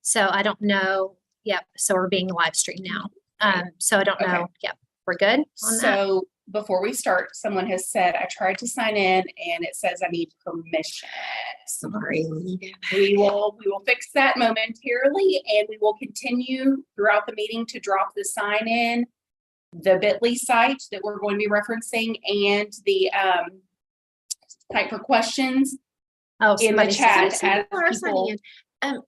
So I don't know. Yep. So we're being live streamed now. So I don't know. Okay. Yep. We're good on that. So before we start, someone has said, I tried to sign in and it says I need permission. Sorry. We will fix that momentarily, and we will continue throughout the meeting to drop the sign in, the bit.ly site that we're going to be referencing, and the type for questions in the chat as people.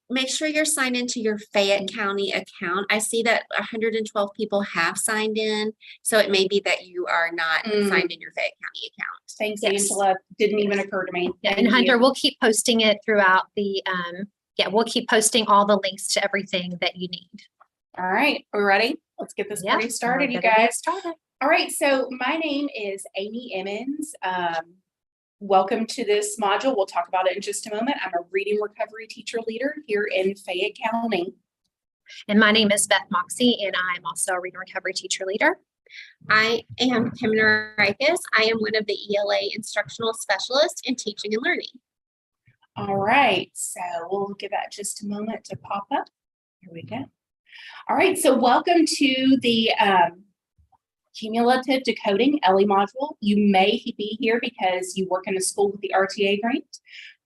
Make sure you're signed into your Fayette County account. I see that 112 people have signed in, so it may be that you are not signed in your Fayette County account. Thanks, Angela. Didn't even occur to me. And Hunter, we'll keep posting it throughout the, we'll keep posting all the links to everything that you need. All right, are we ready? Let's get this party started, you guys. All right, so my name is Amy Emmons. Welcome to this module. We'll talk about it in just a moment. I'm a reading recovery teacher leader here in Fayette County. And my name is Beth Moxie, and I'm also a reading recovery teacher leader. I am Pamela Rikis. I am one of the ELA instructional specialists in teaching and learning. All right, so we'll give that just a moment to pop up. Here we go. All right, so welcome to the cumulative decoding ELLE module. You may be here because you work in a school with the RTA grant,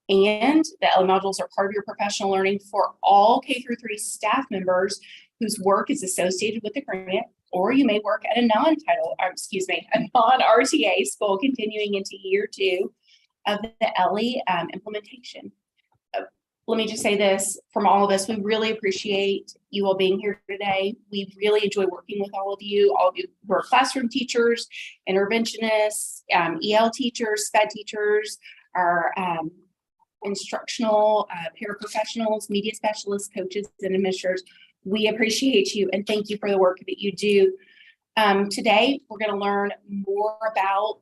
and the ELLE modules are part of your professional learning for all K-3 staff members whose work is associated with the grant, or you may work at a non-RTA school continuing into year 2 of the ELLE implementation. Let me just say this, from all of us, we really appreciate you all being here today. We really enjoy working with all of you who are classroom teachers, interventionists, EL teachers, SPED teachers, our instructional paraprofessionals, media specialists, coaches, and administrators. We appreciate you and thank you for the work that you do. Today, we're going to learn more about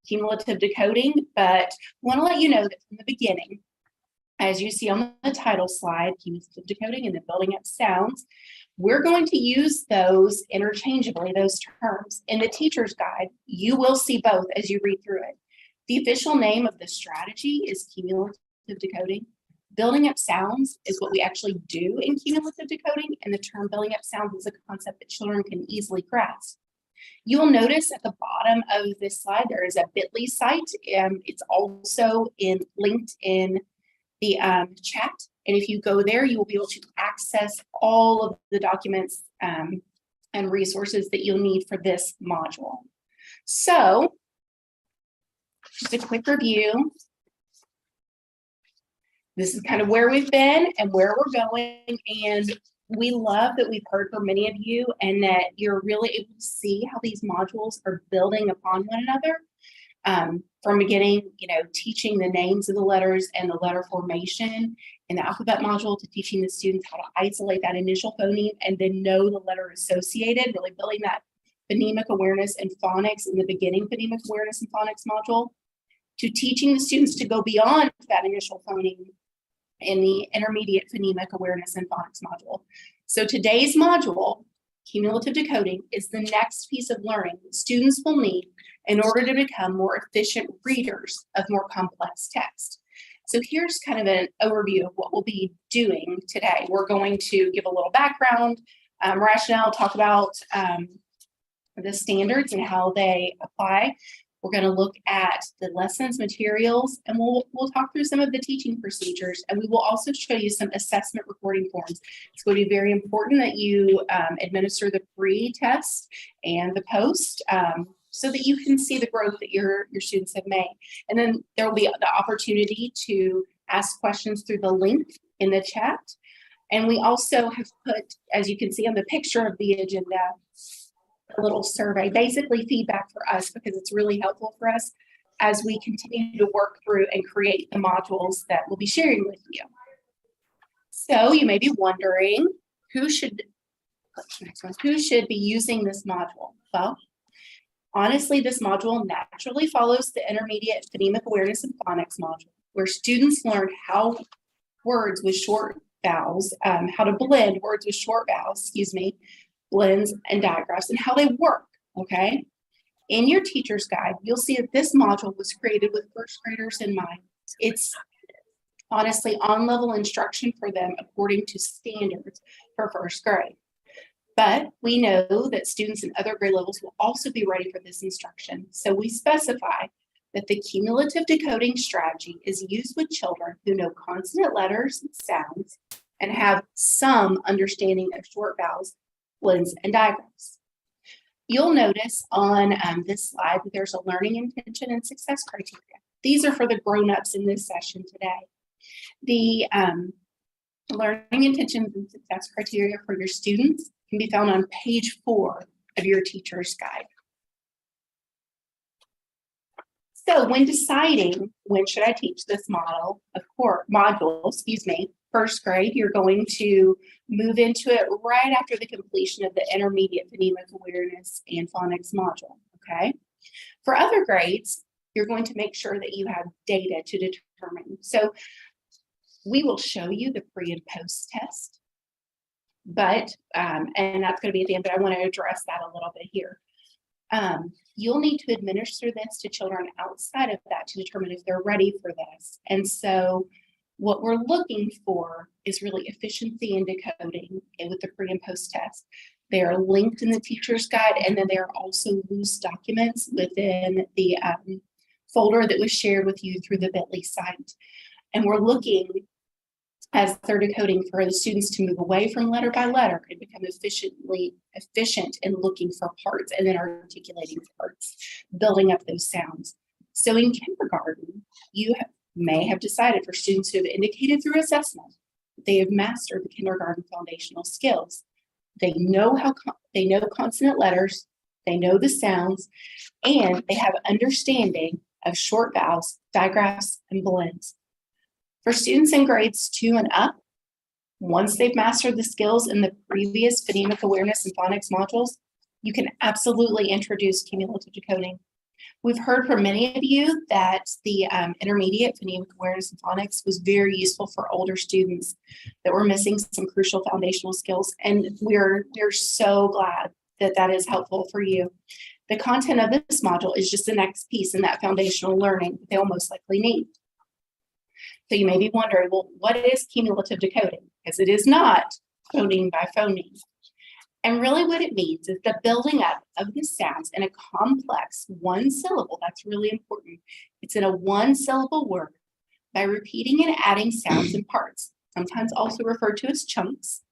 cumulative decoding, but I want to let you know that from the beginning, as you see on the title slide, cumulative decoding and then building up sounds, we're going to use those interchangeably, those terms. In the teacher's guide, you will see both as you read through it. The official name of the strategy is cumulative decoding. Building up sounds is what we actually do in cumulative decoding, and the term building up sounds is a concept that children can easily grasp. You will notice at the bottom of this slide, there is a bit.ly site. It's also linked in the chat, and if you go there, you will be able to access all of the documents and resources that you'll need for this module. So, just a quick review. This is kind of where we've been and where we're going, and we love that we've heard from many of you and that you're really able to see how these modules are building upon one another. From beginning, teaching the names of the letters and the letter formation in the alphabet module, to teaching the students how to isolate that initial phoneme and then know the letter associated, really building that phonemic awareness and phonics in the beginning phonemic awareness and phonics module, to teaching the students to go beyond that initial phoneme in the intermediate phonemic awareness and phonics module. So today's module, cumulative decoding, is the next piece of learning that students will need in order to become more efficient readers of more complex text. So here's kind of an overview of what we'll be doing today. We're going to give a little background, rationale, talk about the standards and how they apply. We're going to look at the lessons, materials, and we'll talk through some of the teaching procedures, and we will also show you some assessment recording forms. It's going to be very important that you administer the pre-test and the post so that you can see the growth that your students have made. And then there will be the opportunity to ask questions through the link in the chat. And we also have put, as you can see on the picture of the agenda, a little survey, basically feedback for us, because it's really helpful for us as we continue to work through and create the modules that we'll be sharing with you. So you may be wondering, who should be using this module? Well, honestly, this module naturally follows the intermediate phonemic awareness and phonics module, where students learn how words with short vowels, how to blend words with short vowels, blends and digraphs, and how they work, okay? In your teacher's guide, you'll see that this module was created with first graders in mind. It's honestly, on-level instruction for them according to standards for first grade. But we know that students in other grade levels will also be ready for this instruction. So we specify that the cumulative decoding strategy is used with children who know consonant letters and sounds and have some understanding of short vowels, blends, and diagrams. You'll notice on this slide that there's a learning intention and success criteria. These are for the grown-ups in this session today. The learning intentions and success criteria for your students can be found on page 4 of your teacher's guide. So when deciding when should I teach this module, first grade, you're going to move into it right after the completion of the intermediate phonemic awareness and phonics module, okay? For other grades, you're going to make sure that you have data to determine. So we will show you the pre and post test, but, and that's going to be at the end, but I want to address that a little bit here. You'll need to administer this to children outside of that to determine if they're ready for this. And so what we're looking for is really efficiency in decoding with the pre and post test. They are linked in the teacher's guide, and then there are also loose documents within the folder that was shared with you through the Bitly site. And we're looking, as they're decoding, for the students to move away from letter by letter and become efficient in looking for parts and then articulating parts, building up those sounds. So in kindergarten, you may have decided for students who have indicated through assessment that they have mastered the kindergarten foundational skills. They know consonant letters, they know the sounds, and they have understanding of short vowels, digraphs, and blends. For students in grades 2 and up, once they've mastered the skills in the previous phonemic awareness and phonics modules, you can absolutely introduce cumulative decoding. We've heard from many of you that the intermediate phonemic awareness and phonics was very useful for older students that were missing some crucial foundational skills, and we're so glad that that is helpful for you. The content of this module is just the next piece in that foundational learning that they'll most likely need. So you may be wondering, well, what is cumulative decoding? Because it is not phoneme by phoneme. And really what it means is the building up of the sounds in a complex one syllable. That's really important. It's in a one syllable word by repeating and adding sounds and parts, sometimes also referred to as chunks.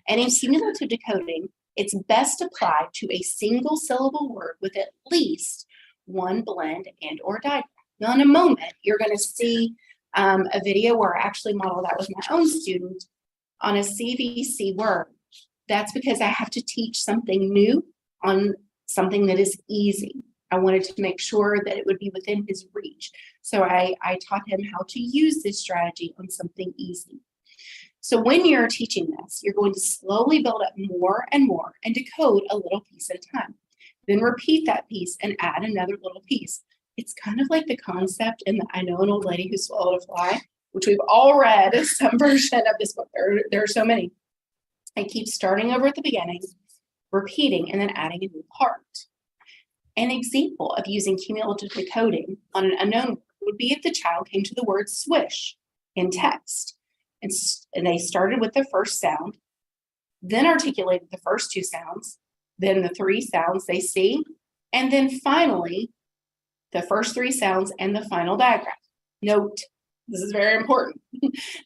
And in cumulative decoding, it's best applied to a single syllable word with at least one blend and or digraph. Now in a moment, you're going to see a video where I actually modeled that with my own student on a CVC word. That's because I have to teach something new on something that is easy. I wanted to make sure that it would be within his reach. So I taught him how to use this strategy on something easy. So when you're teaching this, you're going to slowly build up more and more and decode a little piece at a time. Then repeat that piece and add another little piece. It's kind of like the concept in the I Know an Old Lady Who Swallowed a Fly, which we've all read some version of this book. There are so many. I keep starting over at the beginning, repeating, and then adding a new part. An example of using cumulative decoding on an unknown word would be if the child came to the word swish in text, and they started with the first sound, then articulated the first 2 sounds, then the 3 sounds they see, and then finally the first 3 sounds and the final diagram. Note, this is very important.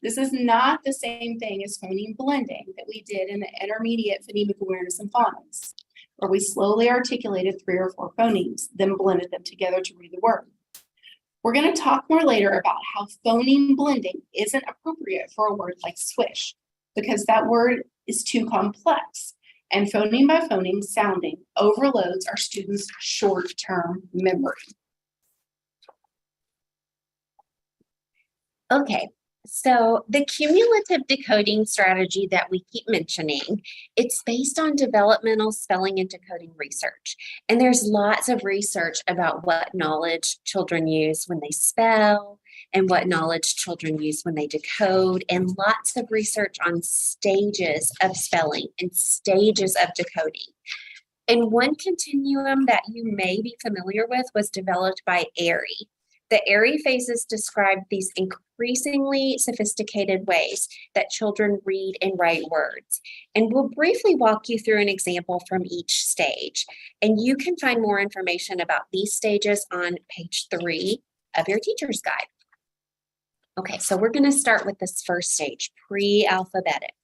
This is not the same thing as phoneme blending that we did in the intermediate phonemic awareness and phonics, where we slowly articulated 3 or 4 phonemes, then blended them together to read the word. We're going to talk more later about how phoneme blending isn't appropriate for a word like swish, because that word is too complex, and phoneme by phoneme sounding overloads our students' short-term memory. Okay, so the cumulative decoding strategy that we keep mentioning, it's based on developmental spelling and decoding research. And there's lots of research about what knowledge children use when they spell and what knowledge children use when they decode, and lots of research on stages of spelling and stages of decoding. And one continuum that you may be familiar with was developed by ELLE. The airy phases describe these increasingly sophisticated ways that children read and write words. And we'll briefly walk you through an example from each stage. And you can find more information about these stages on page 3 of your teacher's guide. Okay, so we're going to start with this first stage, pre-alphabetic.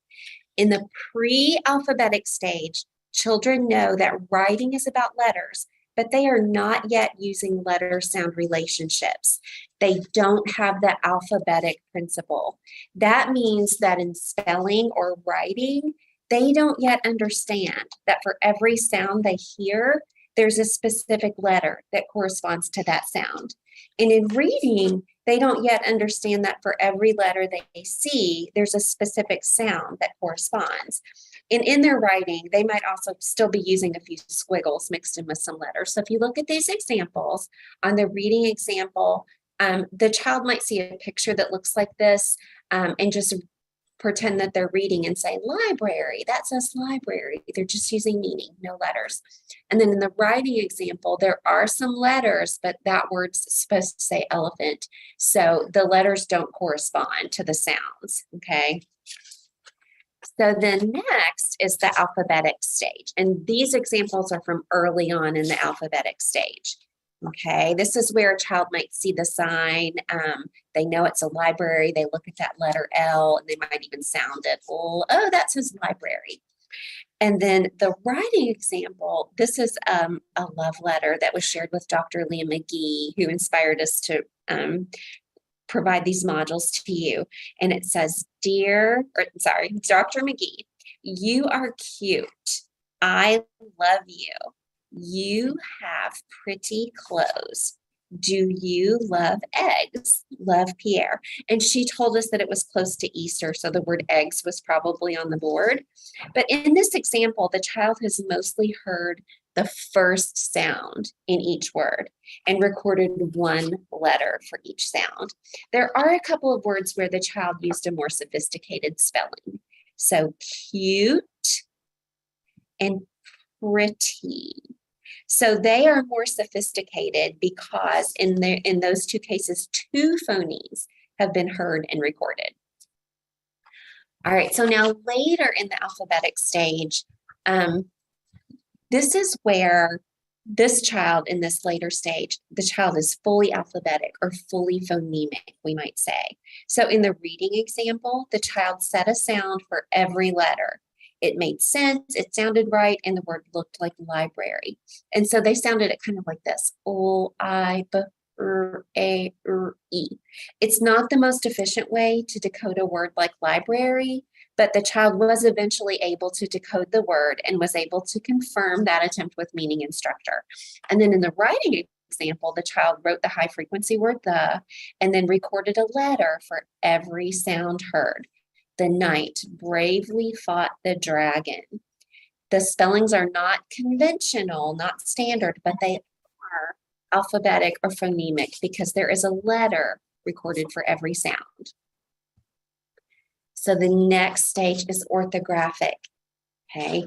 In the pre-alphabetic stage, children know that writing is about letters, but they are not yet using letter sound relationships. They don't have the alphabetic principle. That means that in spelling or writing, they don't yet understand that for every sound they hear, there's a specific letter that corresponds to that sound. And in reading, they don't yet understand that for every letter they see, there's a specific sound that corresponds. And in their writing, they might also still be using a few squiggles mixed in with some letters. So if you look at these examples, on the reading example, the child might see a picture that looks like this and just pretend that they're reading and say library, that says library. They're just using meaning, no letters. And then in the writing example, there are some letters, but that word's supposed to say elephant. So the letters don't correspond to the sounds, okay? So then next is the alphabetic stage. And these examples are from early on in the alphabetic stage. Okay, this is where a child might see the sign. They know it's a library. They look at that letter L and they might even sound it. Oh, that says library. And then the writing example, this is a love letter that was shared with Dr. Leah McGee, who inspired us to provide these modules to you. And it says, Dr. McGee, you are cute. I love you. You have pretty clothes. Do you love eggs? Love, Pierre. And she told us that it was close to Easter, so the word eggs was probably on the board. But in this example, the child has mostly heard the first sound in each word and recorded one letter for each sound. There are a couple of words where the child used a more sophisticated spelling. So cute and pretty. So they are more sophisticated because in those two cases, 2 phonemes have been heard and recorded. All right, so now later in the alphabetic stage, this is where this child in this later stage, the child is fully alphabetic or fully phonemic, we might say. So in the reading example, the child said a sound for every letter. It made sense, it sounded right, and the word looked like library. And so they sounded it kind of like this, O-I-B-R-A-R-E. It's not the most efficient way to decode a word like library, but the child was eventually able to decode the word and was able to confirm that attempt with meaning instructor. And then in the writing example, the child wrote the high frequency word the, and then recorded a letter for every sound heard. The knight bravely fought the dragon. The spellings are not conventional, not standard, but they are alphabetic or phonemic because there is a letter recorded for every sound. So the next stage is orthographic, okay?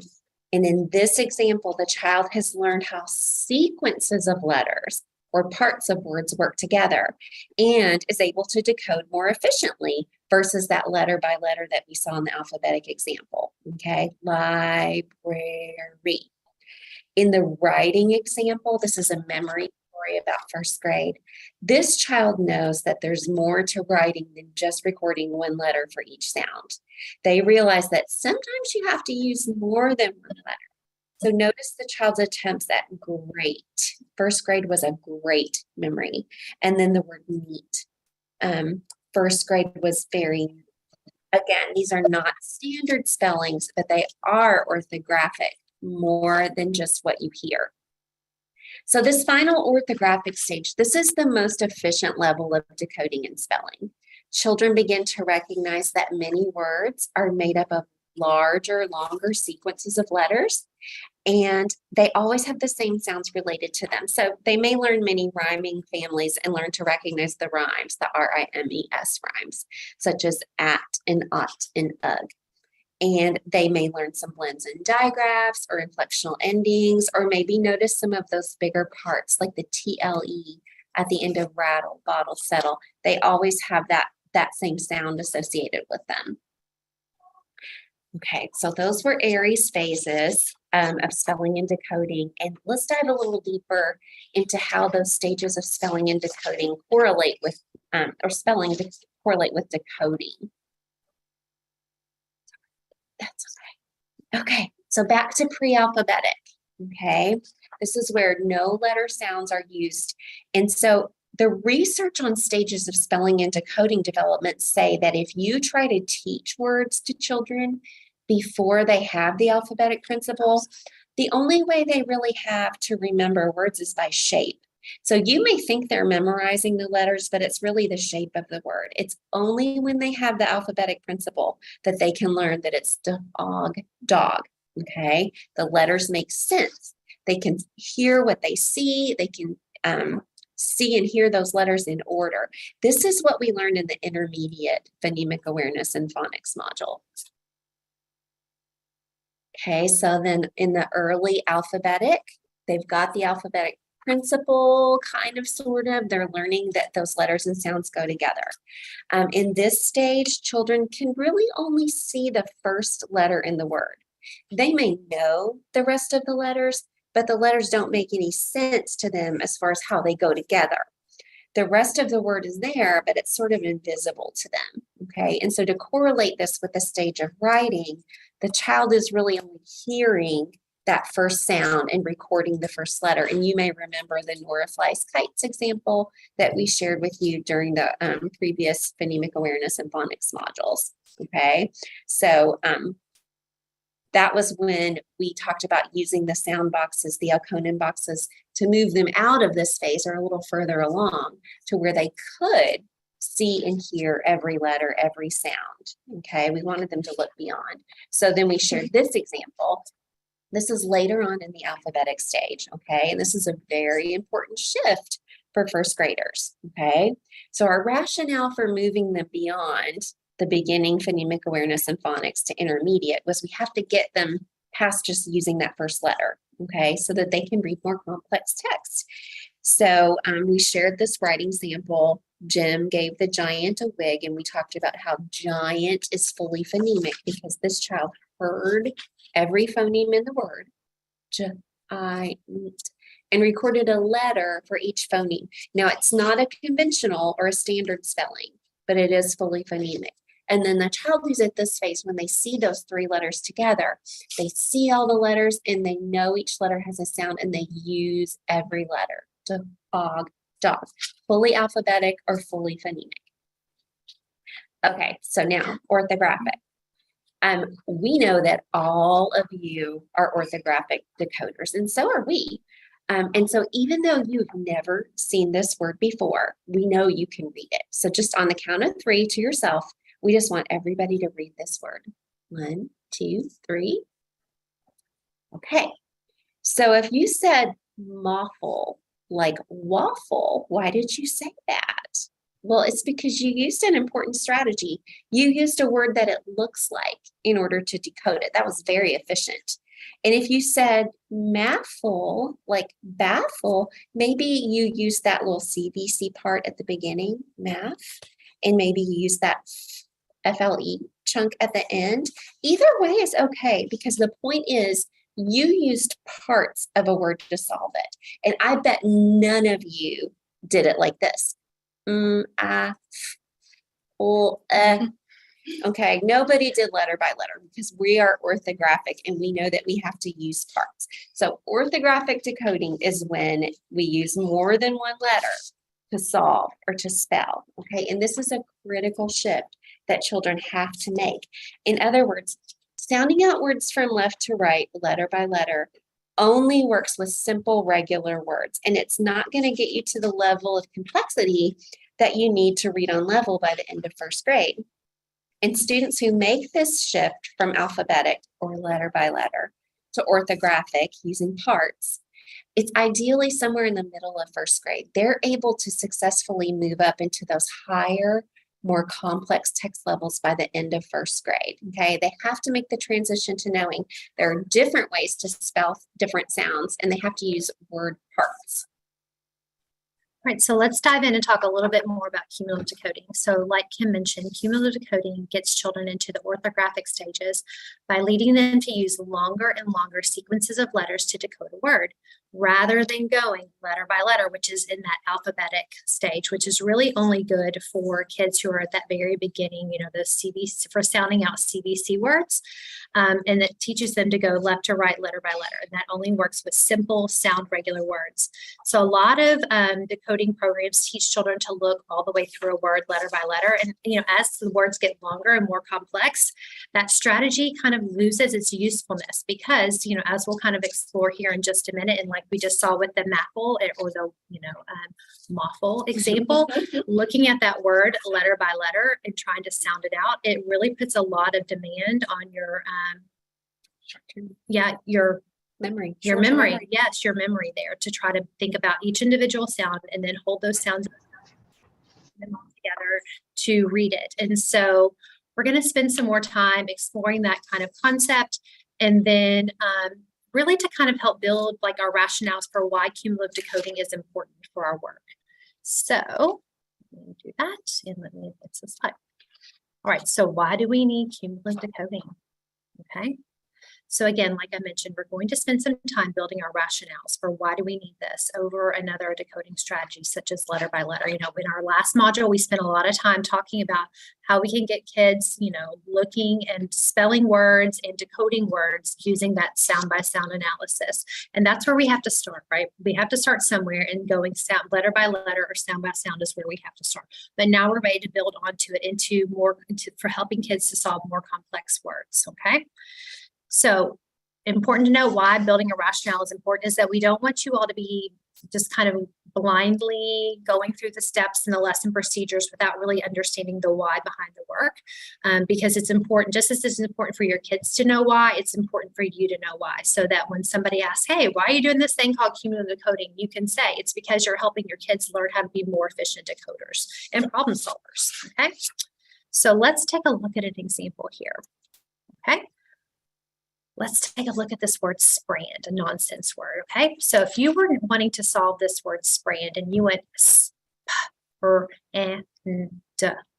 And in this example, the child has learned how sequences of letters or parts of words work together and is able to decode more efficiently versus that letter by letter that we saw in the alphabetic example, okay? Library. In the writing example, this is a memory story about first grade. This child knows that there's more to writing than just recording one letter for each sound. They realize that sometimes you have to use more than one letter. So notice the child's attempts at great. First grade was a great memory. And then the word neat. First grade was very, again, these are not standard spellings, but they are orthographic more than just what you hear. So this final orthographic stage, this is the most efficient level of decoding and spelling. Children begin to recognize that many words are made up of larger, longer sequences of letters, and they always have the same sounds related to them. So they may learn many rhyming families and learn to recognize the rhymes, the R-I-M-E-S rhymes, such as at and ot and ugh. And they may learn some blends and digraphs or inflectional endings, or maybe notice some of those bigger parts like the TLE at the end of rattle, bottle, settle. They always have that same sound associated with them. Okay, so those were Aries phases of spelling and decoding. And let's dive a little deeper into how those stages of spelling and decoding correlate with, or spelling correlate with decoding. That's okay. Okay, so back to pre-alphabetic. Okay, this is where no letter sounds are used. And so the research on stages of spelling and decoding development say that if you try to teach words to children before they have the alphabetic principle, the only way they really have to remember words is by shape. So you may think they're memorizing the letters, but it's really the shape of the word. It's only when they have the alphabetic principle that they can learn that it's dog, dog, okay? The letters make sense. They can hear what they see. They can see and hear those letters in order. This is what we learned in the intermediate phonemic awareness and phonics module. Okay, so then in the early alphabetic, they've got the alphabetic principle, kind of, sort of. They're learning that those letters and sounds go together. In this stage, children can really only see the first letter in the word. They may know the rest of the letters, but the letters don't make any sense to them as far as how they go together. The rest of the word is there, but it's sort of invisible to them, okay? And so to correlate this with the stage of writing, the child is really only hearing that first sound and recording the first letter. And you may remember the Nora flies kites example that we shared with you during the previous phonemic awareness and phonics modules, okay? So that was when we talked about using the sound boxes, the Alconin boxes, to move them out of this phase or a little further along to where they could see and hear every letter, every sound, okay? We wanted them to look beyond. So then we shared this example. This is later on in the alphabetic stage, okay? And this is a very important shift for first graders, okay? So our rationale for moving them beyond the beginning phonemic awareness and phonics to intermediate was we have to get them past just using that first letter, okay, so that they can read more complex text. So we shared this writing sample. Jim gave the giant a wig, and we talked about how giant is fully phonemic because this child heard every phoneme in the word, giant, and recorded a letter for each phoneme. Now, it's not a conventional or a standard spelling, but it is fully phonemic. And then the child who's at this phase, when they see those three letters together, they see all the letters and they know each letter has a sound and they use every letter. Dog, dog, fully alphabetic or fully phonemic. Okay, so now orthographic. We know that all of you are orthographic decoders, and so are we. And so even though you've never seen this word before, we know you can read it. So just on the count of three to yourself, we just want everybody to read this word. 1, 2, 3. Okay. So if you said muffle, like waffle, why did you say that? Well, it's because you used an important strategy. You used a word that it looks like in order to decode it. That was very efficient. And if you said maffle, like baffle, maybe you used that little CVC part at the beginning, math, and maybe you used that FLE chunk at the end. Either way is okay, because the point is you used parts of a word to solve it. And I bet none of you did it like this. Okay, nobody did letter by letter because we are orthographic and we know that we have to use parts. So orthographic decoding is when we use more than one letter to solve or to spell, okay? And this is a critical shift that children have to make. In other words, sounding out words from left to right, letter by letter, only works with simple, regular words. And it's not going to get you to the level of complexity that you need to read on level by the end of first grade. And students who make this shift from alphabetic or letter by letter to orthographic using parts, it's ideally somewhere in the middle of first grade. They're able to successfully move up into those higher, more complex text levels by the end of first grade, okay? They have to make the transition to knowing there are different ways to spell different sounds, and they have to use word parts. Right, so let's dive in and talk a little bit more about cumulative decoding. So like Kim mentioned, cumulative decoding gets children into the orthographic stages by leading them to use longer and longer sequences of letters to decode a word, rather than going letter by letter, which is in that alphabetic stage, which is really only good for kids who are at that very beginning, you know, the CVC, for sounding out CVC words. And it teaches them to go left to right, letter by letter. And that only works with simple, sound, regular words. So a lot of decoding programs teach children to look all the way through a word letter by letter. And, you know, as the words get longer and more complex, that strategy kind of loses its usefulness because, you know, as we'll kind of explore here in just a minute, and like we just saw with the MAPL or the, you know, MAFL example, looking at that word letter by letter and trying to sound it out, it really puts a lot of demand on your, your Memory. your Short-term memory. Yes, your memory there to try to think about each individual sound and then hold those sounds them all together to read it. And so we're going to spend some more time exploring that kind of concept and then really to kind of help build like our rationales for why cumulative decoding is important for our work. So let me do that and let me advance the slide. All right, so why do we need cumulative decoding? Okay. So again, like I mentioned, we're going to spend some time building our rationales for why do we need this over another decoding strategy, such as letter by letter. You know, in our last module, we spent a lot of time talking about how we can get kids, you know, looking and spelling words and decoding words using that sound by sound analysis. And that's where we have to start, right? We have to start somewhere, and going sound letter by letter or sound by sound is where we have to start. But now we're ready to build onto it for helping kids to solve more complex words, okay? So important to know why building a rationale is important is that we don't want you all to be just kind of blindly going through the steps and the lesson procedures without really understanding the why behind the work, because it's important, just as it's important for your kids to know why, it's important for you to know why, so that when somebody asks, hey, why are you doing this thing called cumulative decoding? You can say it's because you're helping your kids learn how to be more efficient decoders and problem solvers, okay? So let's take a look at an example here, okay? Let's take a look at this word sprand, a nonsense word, okay? So if you were wanting to solve this word sprand and you went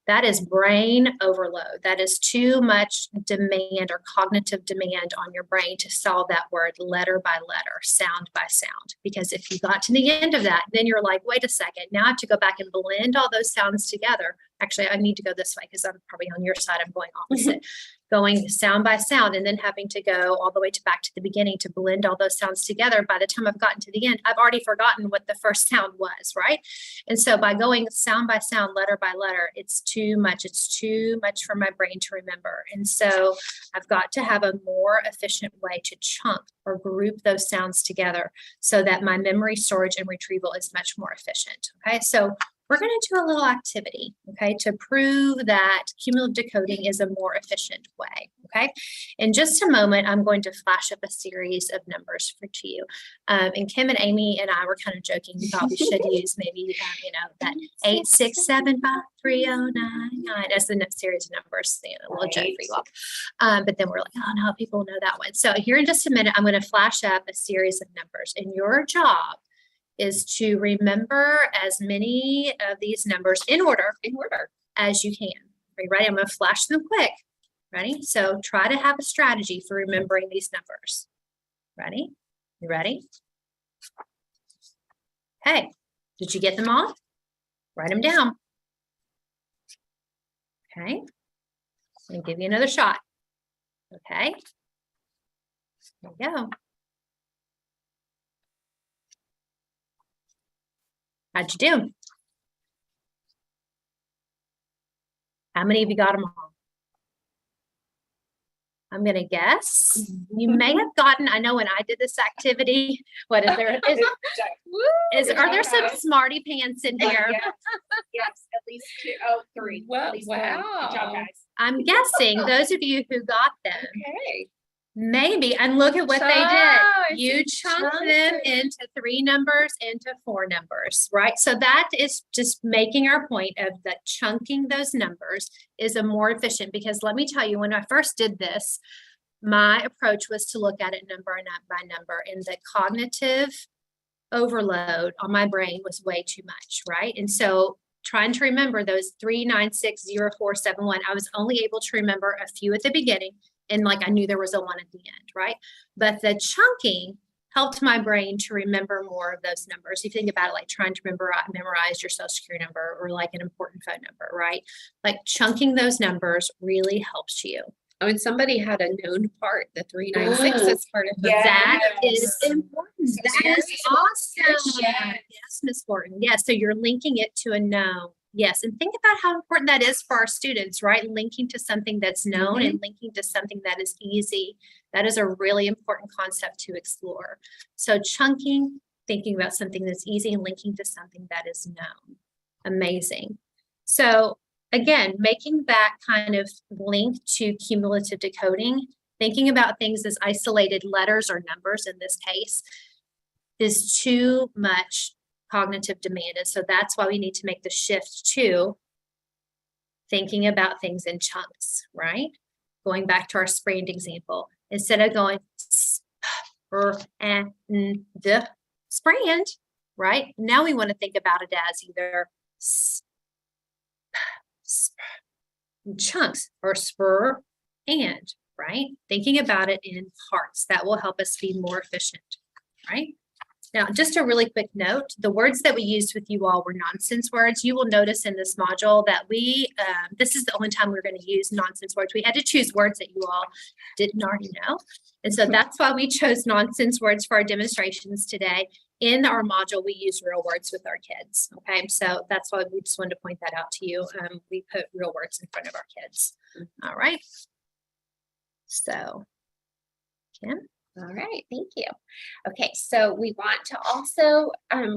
that is brain overload. That is too much demand or cognitive demand on your brain to solve that word letter by letter, sound by sound. Because if you got to the end of that, then you're like, wait a second, now I have to go back and blend all those sounds together. Actually, I need to go this way because I'm probably on your side, I'm going opposite. Going sound by sound and then having to go all the way back to the beginning to blend all those sounds together. By the time I've gotten to the end, I've already forgotten what the first sound was, right? And so by going sound by sound, letter by letter, it's too much. It's too much for my brain to remember. And so I've got to have a more efficient way to chunk or group those sounds together so that my memory storage and retrieval is much more efficient. Okay, so we're going to do a little activity, okay, to prove that cumulative decoding is a more efficient way, okay? In just a moment, I'm going to flash up a series of numbers to you. And Kim and Amy and I were kind of joking. We thought we should use maybe, you know, that 8675309 as the next series of numbers, you know, a little joke for you all. But then we're like, oh no, people know that one. So here in just a minute, I'm going to flash up a series of numbers, and your job is to remember as many of these numbers in order as you can. Are you ready? I'm going to flash them quick. Ready? So try to have a strategy for remembering these numbers. Ready? You ready? Hey, did you get them all? Write them down. Okay. Let me give you another shot. Okay. There you go. How'd you do? How many of you got them all? I'm going to guess you may have gotten, I know when I did this activity, what is there? Are there some smarty pants in here? Yes, at least 2, 3. Wow. At least 1. Good job, guys. I'm guessing those of you who got them, Okay. maybe, and look at what they did. You chunked them it. into 3 numbers, into 4 numbers, right? So that is just making our point of that chunking those numbers is a more efficient, because let me tell you, when I first did this, my approach was to look at it number by number, and the cognitive overload on my brain was way too much, right? And so trying to remember those 3, 9, 6, 0, 4, 7, 1, I was only able to remember a few at the beginning, and like I knew there was a 1 at the end, right? But the chunking helped my brain to remember more of those numbers. If you think about it, like trying to memorize your social security number or like an important phone number, right? Like chunking those numbers really helps you. Oh, and somebody had a known part, the 396 is part of Yes. That is important. So That is awesome. Yes. Yes, Ms. Horton. Yes, so you're linking it to a known. Yes, and think about how important that is for our students, right? Linking to something that's known and linking to something that is easy. That is a really important concept to explore. So chunking, thinking about something that's easy and linking to something that is known. Amazing. So again, making that kind of link to cumulative decoding, thinking about things as isolated letters or numbers in this case, is too much cognitive demand. And so that's why we need to make the shift to thinking about things in chunks, right? Going back to our sprand example, instead of going sprand, right? Now we want to think about it as either chunks or spur and, right? Thinking about it in parts, that will help us be more efficient, right? Now, just a really quick note, the words that we used with you all were nonsense words. You will notice in this module that this is the only time we're going to use nonsense words. We had to choose words that you all didn't already know. And so that's why we chose nonsense words for our demonstrations today. In our module, we use real words with our kids. Okay, so that's why we just wanted to point that out to you. We put real words in front of our kids. All right. So, Kim. All right, thank you. Okay, so we want to also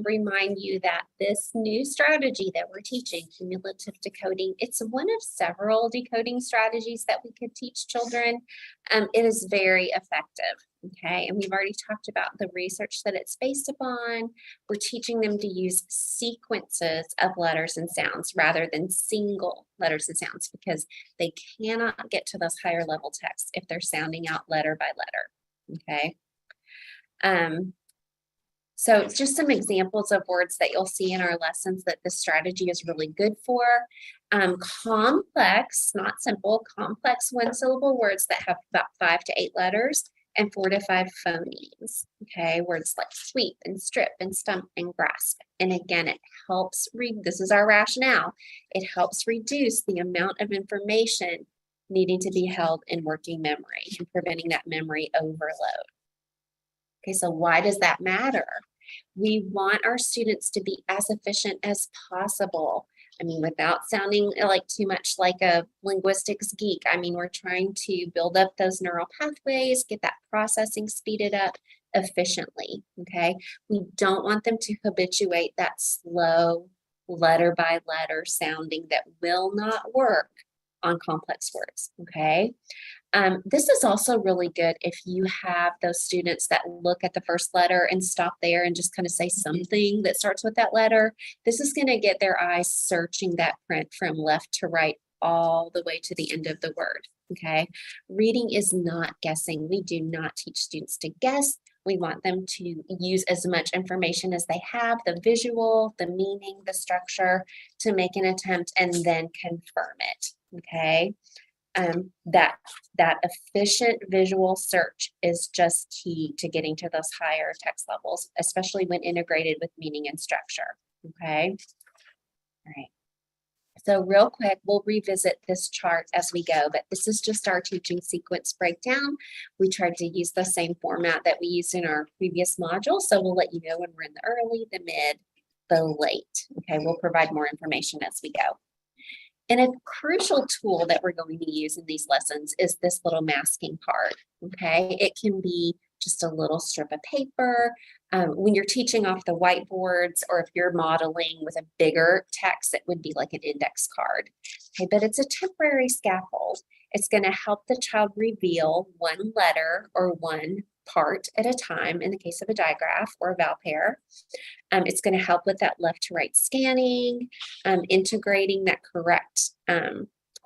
remind you that this new strategy that we're teaching, cumulative decoding, it's one of several decoding strategies that we could teach children. It is very effective, okay? And we've already talked about the research that it's based upon. We're teaching them to use sequences of letters and sounds rather than single letters and sounds because they cannot get to those higher level texts if they're sounding out letter by letter. Okay. So it's just some examples of words that you'll see in our lessons that this strategy is really good for. Complex, not simple, complex one-syllable words that have about 5 to 8 letters and 4 to 5 phonemes. Okay, words like sweep and strip and stump and grasp. And again, it helps this is our rationale. It helps reduce the amount of information needing to be held in working memory and preventing that memory overload. Okay, so why does that matter? We want our students to be as efficient as possible. I mean, without sounding like too much like a linguistics geek. I mean, we're trying to build up those neural pathways, get that processing speeded up efficiently, okay? We don't want them to habituate that slow letter by letter sounding that will not work on complex words, okay? This is also really good if you have those students that look at the first letter and stop there and just kind of say something that starts with that letter. This is going to get their eyes searching that print from left to right all the way to the end of the word, okay? Reading is not guessing. We do not teach students to guess. We want them to use as much information as they have, the visual, the meaning, the structure, to make an attempt and then confirm it, okay? That efficient visual search is just key to getting to those higher text levels, especially when integrated with meaning and structure, okay? All right. So real quick, we'll revisit this chart as we go, but this is just our teaching sequence breakdown. We tried to use the same format that we used in our previous module, so we'll let you know when we're in the early, the mid, the late. Okay, we'll provide more information as we go. And a crucial tool that we're going to use in these lessons is this little masking part, okay? It can be just a little strip of paper. When you're teaching off the whiteboards or if you're modeling with a bigger text, it would be like an index card, okay? But it's a temporary scaffold. It's going to help the child reveal one letter or one part at a time in the case of a digraph or a vowel pair. It's going to help with that left to right scanning, integrating that correct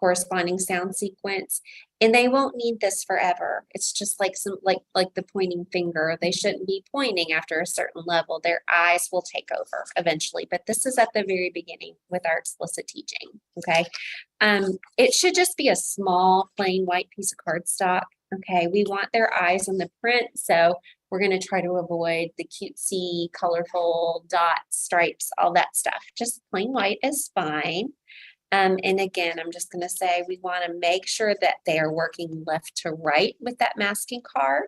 corresponding sound sequence, and they won't need this forever. It's just like like the pointing finger. They shouldn't be pointing after a certain level. Their eyes will take over eventually, but this is at the very beginning with our explicit teaching, okay? It should just be a small plain white piece of cardstock, okay? We want their eyes on the print, so we're going to try to avoid the cutesy, colorful dots, stripes, all that stuff. Just plain white is fine. And again, I'm just going to say we want to make sure that they are working left to right with that masking card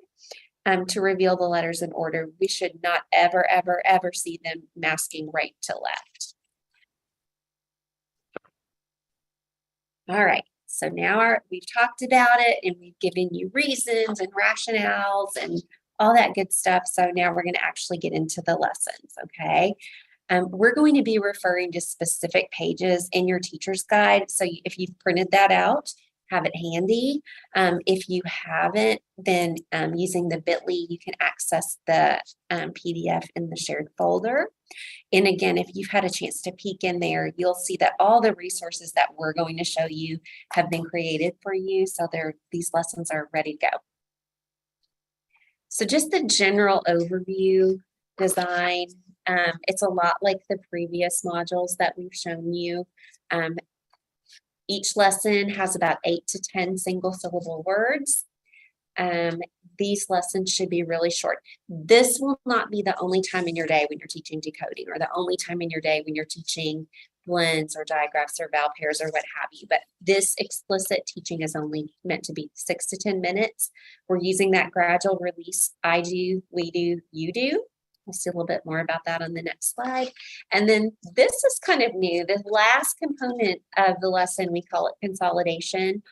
to reveal the letters in order. We should not ever, ever, ever see them masking right to left. All right, so now we've talked about it and we've given you reasons and rationales and all that good stuff. So now we're going to actually get into the lessons, okay? We're going to be referring to specific pages in your teacher's guide. So if you've printed that out, have it handy. If you haven't, then using the bit.ly, you can access the PDF in the shared folder. And again, if you've had a chance to peek in there, you'll see that all the resources that we're going to show you have been created for you. So these lessons are ready to go. So just the general overview design. It's a lot like the previous modules that we've shown you. Each lesson has about 8 to 10 single syllable words. These lessons should be really short. This will not be the only time in your day when you're teaching decoding, or the only time in your day when you're teaching blends or digraphs or vowel pairs or what have you. But this explicit teaching is only meant to be 6 to 10 minutes. We're using that gradual release, I do, we do, you do. We'll see a little bit more about that on the next slide. And then this is kind of new. The last component of the lesson, we call it consolidation,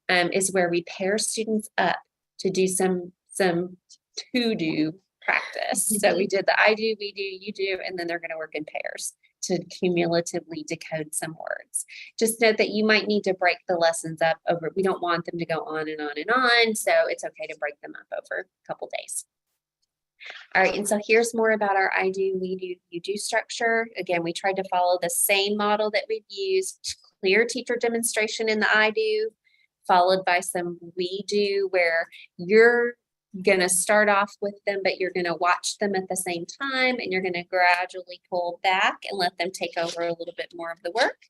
is where we pair students up to do some to-do practice. So we did the I do, we do, you do, and then they're going to work in pairs to cumulatively decode some words. Just note that you might need to break the lessons up over, we don't want them to go on and on and on, so it's okay to break them up over a couple days. All right, and so here's more about our I do, we do, you do structure. Again, we tried to follow the same model that we've used, clear teacher demonstration in the I do, followed by some we do, where you're going to start off with them, but you're going to watch them at the same time, and you're going to gradually pull back and let them take over a little bit more of the work.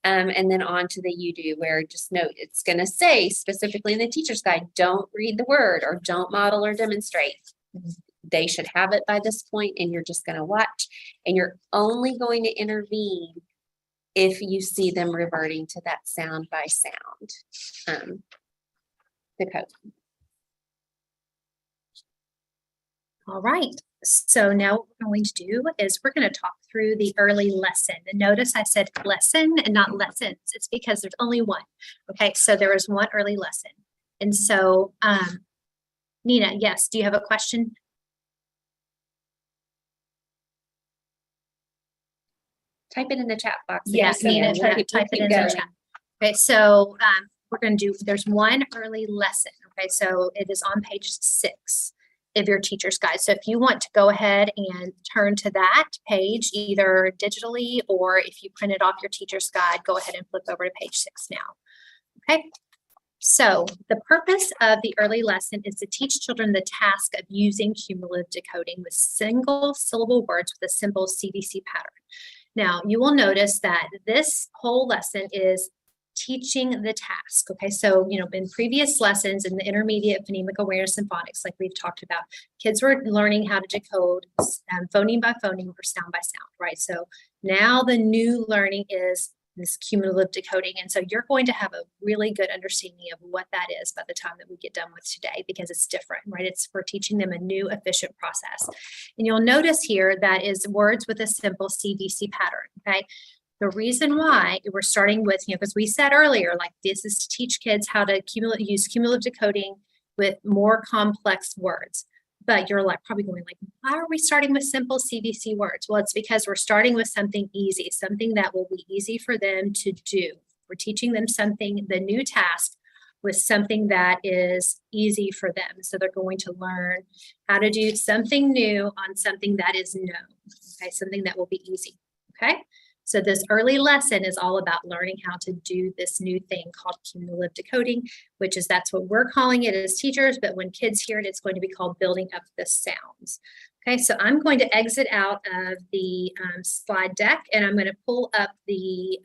And then on to the you do, where just note it's going to say specifically in the teacher's guide, don't read the word or don't model or demonstrate. They should have it by this point, and you're just going to watch, and you're only going to intervene if you see them reverting to that sound by sound decode. All right, so now what we're going to do is we're going to talk through the early lesson. And notice I said lesson and not lessons. It's because there's only one. Okay, so there is one early lesson. And so, Nina, yes, do you have a question? Type it in the chat box. Yes, Nina, type it in the chat. Okay, so we're going to do, there's one early lesson. Okay, so it is on page 6 of your teacher's guide. So if you want to go ahead and turn to that page, either digitally or if you printed off your teacher's guide, go ahead and flip over to page 6 now. Okay, so the purpose of the early lesson is to teach children the task of using cumulative decoding with single syllable words with a simple CDC pattern. Now, you will notice that this whole lesson is teaching the task. Okay, so, in previous lessons in the intermediate phonemic awareness and phonics, like we've talked about, kids were learning how to decode phoneme by phoneme or sound by sound, right? So now the new learning is this cumulative decoding. And so you're going to have a really good understanding of what that is by the time that we get done with today, because it's different, right? We're teaching them a new efficient process. And you'll notice here that is words with a simple CDC pattern, okay? The reason why we're starting with, because we said earlier, like this is to teach kids how to use cumulative decoding with more complex words. But you're probably going like, why are we starting with simple CDC words? Well, it's because we're starting with something easy, something that will be easy for them to do. We're teaching them something, the new task, with something that is easy for them. So they're going to learn how to do something new on something that is known, okay? Something that will be easy, okay? So this early lesson is all about learning how to do this new thing called cumulative decoding, which is that's what we're calling it as teachers, but when kids hear it, it's going to be called building up the sounds. Okay, so I'm going to exit out of the slide deck, and I'm going to pull up the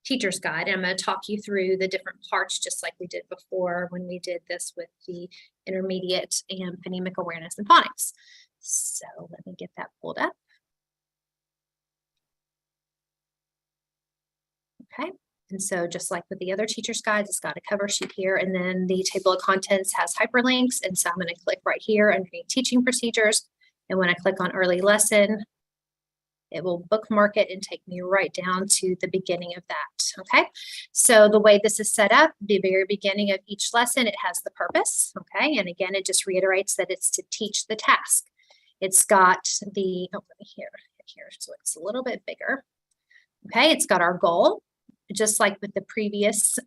teacher's guide. And I'm going to talk you through the different parts, just like we did before when we did this with the intermediate and phonemic awareness and phonics. So let me get that pulled up. Okay, and so just like with the other teacher's guides, it's got a cover sheet here, and then the table of contents has hyperlinks. And so I'm going to click right here underneath teaching procedures. And when I click on early lesson, it will bookmark it and take me right down to the beginning of that. Okay, so the way this is set up, the very beginning of each lesson, it has the purpose. Okay, and again, it just reiterates that it's to teach the task. It's got the, oh, let me here, so it's a little bit bigger. Okay, it's got our goal. Just like with the previous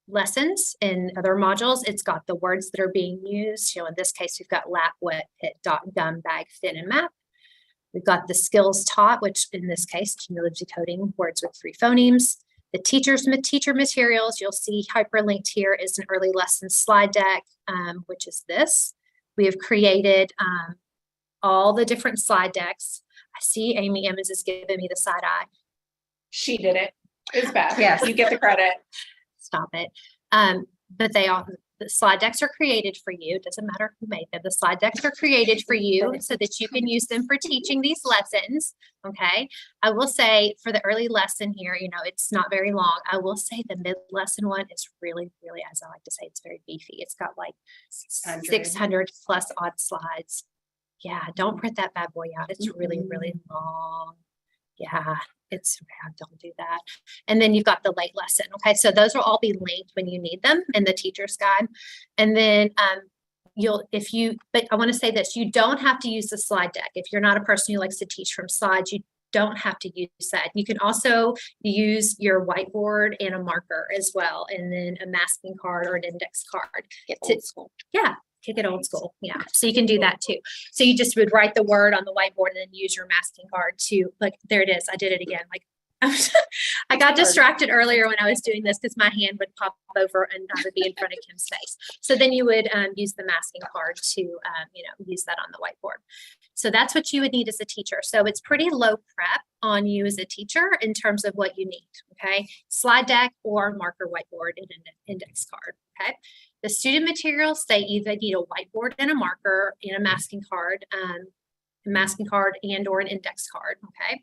lessons in other modules, it's got the words that are being used. You know, in this case, we've got lap, wet, pit, dot, gum, bag, fit, and map. We've got the skills taught, which in this case, cumulative decoding, words with 3 phonemes. The teacher materials, you'll see hyperlinked here is an early lesson slide deck, which is this. We have created all the different slide decks. I see Amy Emmons is giving me the side eye. She did it. It's bad. Yes. You get the credit. Stop it. But the slide decks are created for you. It doesn't matter who made them. The slide decks are created for you so that you can use them for teaching these lessons. Okay. I will say for the early lesson here, you know, it's not very long. I will say the mid lesson one is really, really, as I like to say, it's very beefy. It's got like 600 plus odd slides. Yeah. Don't print that bad boy out. It's really, really long. Yeah, it's bad. Don't do that. And then you've got the late lesson. Okay, so those will all be linked when you need them in the teacher's guide. And then but I want to say this, you don't have to use the slide deck. If you're not a person who likes to teach from slides, you don't have to use that. You can also use your whiteboard and a marker as well, and then a masking card or an index card. Yeah. Kick it old school. Yeah. So you can do that too. So you just would write the word on the whiteboard and then use your masking card to, like, there it is. I did it again. Like I got distracted earlier when I was doing this because my hand would pop over and I would be in front of Kim's face. So then you would use the masking card to, use that on the whiteboard. So that's what you would need as a teacher. So it's pretty low prep on you as a teacher in terms of what you need. Okay. Slide deck or marker whiteboard and an index card. Okay. The student materials, they either need a whiteboard and a marker and a masking card and or an index card. Okay.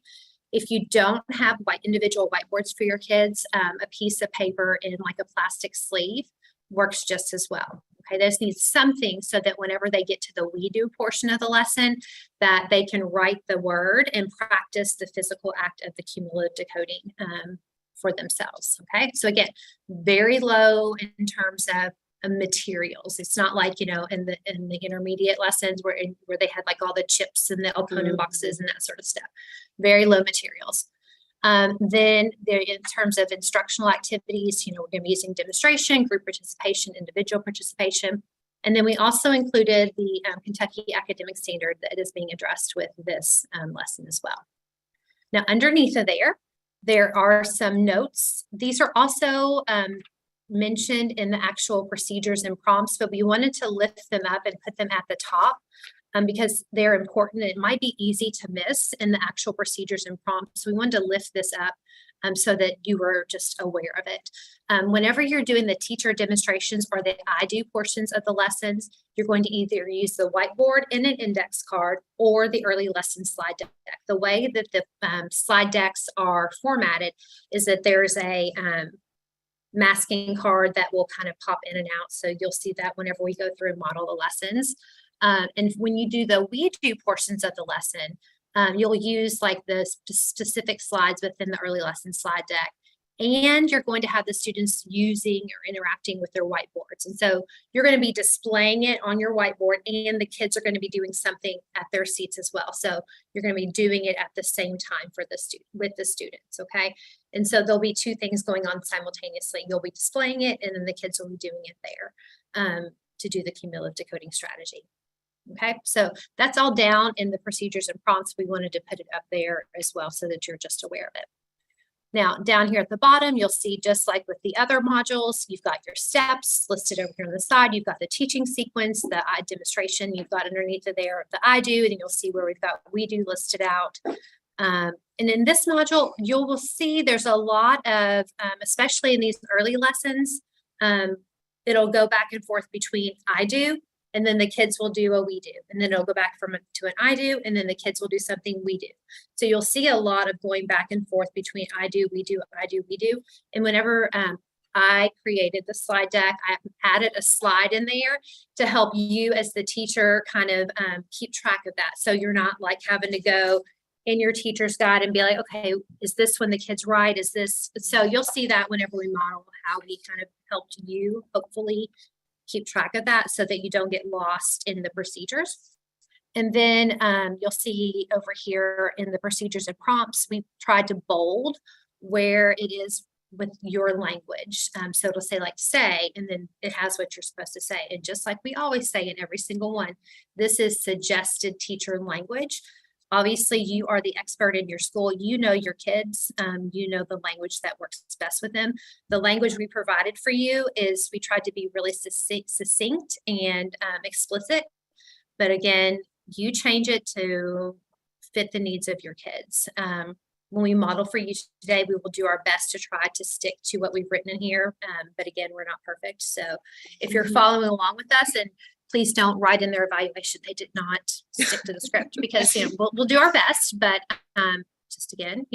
If you don't have individual whiteboards for your kids, a piece of paper in like a plastic sleeve works just as well. Okay, they just need something so that whenever they get to the we do portion of the lesson, that they can write the word and practice the physical act of the cumulative decoding for themselves. Okay, so again, very low in terms of materials. It's not like, in the intermediate lessons where they had like all the chips and the opponent boxes and that sort of stuff. Very low materials. Then there, in terms of instructional activities, we're going to be using demonstration, group participation, individual participation. And then we also included the Kentucky Academic Standard that is being addressed with this lesson as well. Now, underneath of there are some notes. These are also mentioned in the actual procedures and prompts, but we wanted to lift them up and put them at the top because they're important. It might be easy to miss in the actual procedures and prompts. So we wanted to lift this up so that you were just aware of it. Whenever you're doing the teacher demonstrations or the I do portions of the lessons, you're going to either use the whiteboard and an index card or the early lesson slide deck. The way that the slide decks are formatted is that there's a masking card that will kind of pop in and out. So you'll see that whenever we go through and model the lessons. And when you do the we do portions of the lesson, you'll use like the specific slides within the early lesson slide deck. And you're going to have the students using or interacting with their whiteboards. And so you're going to be displaying it on your whiteboard, and the kids are going to be doing something at their seats as well. So you're going to be doing it at the same time for with the students. Okay. And so there'll be two things going on simultaneously. You'll be displaying it, and then the kids will be doing it there to do the cumulative decoding strategy. Okay, so that's all down in the procedures and prompts. We wanted to put it up there as well so that you're just aware of it. Now, down here at the bottom, you'll see just like with the other modules, you've got your steps listed over here on the side. You've got the teaching sequence, the demonstration, you've got underneath of there the I do, and you'll see where we've got we do listed out. And in this module, you will see there's a lot of, especially in these early lessons, it'll go back and forth between I do, and then the kids will do a we do, and then it'll go back to an I do, and then the kids will do something we do. So you'll see a lot of going back and forth between I do, we do, I do, we do. And whenever I created the slide deck, I added a slide in there to help you as the teacher kind of keep track of that. So you're not like having to go in your teacher's guide and be like, okay, is this when the kids write? Is this? So you'll see that whenever we model how we kind of helped you hopefully keep track of that so that you don't get lost in the procedures. And then you'll see over here in the procedures and prompts, we tried to bold where it is with your language. So it'll say like say, and then it has what you're supposed to say. And just like we always say in every single one, this is suggested teacher language. Obviously, you are the expert in your school. You know your kids. You know the language that works best with them. The language we provided for you is we tried to be really succinct and explicit. But again, you change it to fit the needs of your kids. When we model for you today, we will do our best to try to stick to what we've written in here. But again, we're not perfect. So if you're following along with us, and please don't write in their evaluation they did not stick to the script, because we'll do our best, but just again,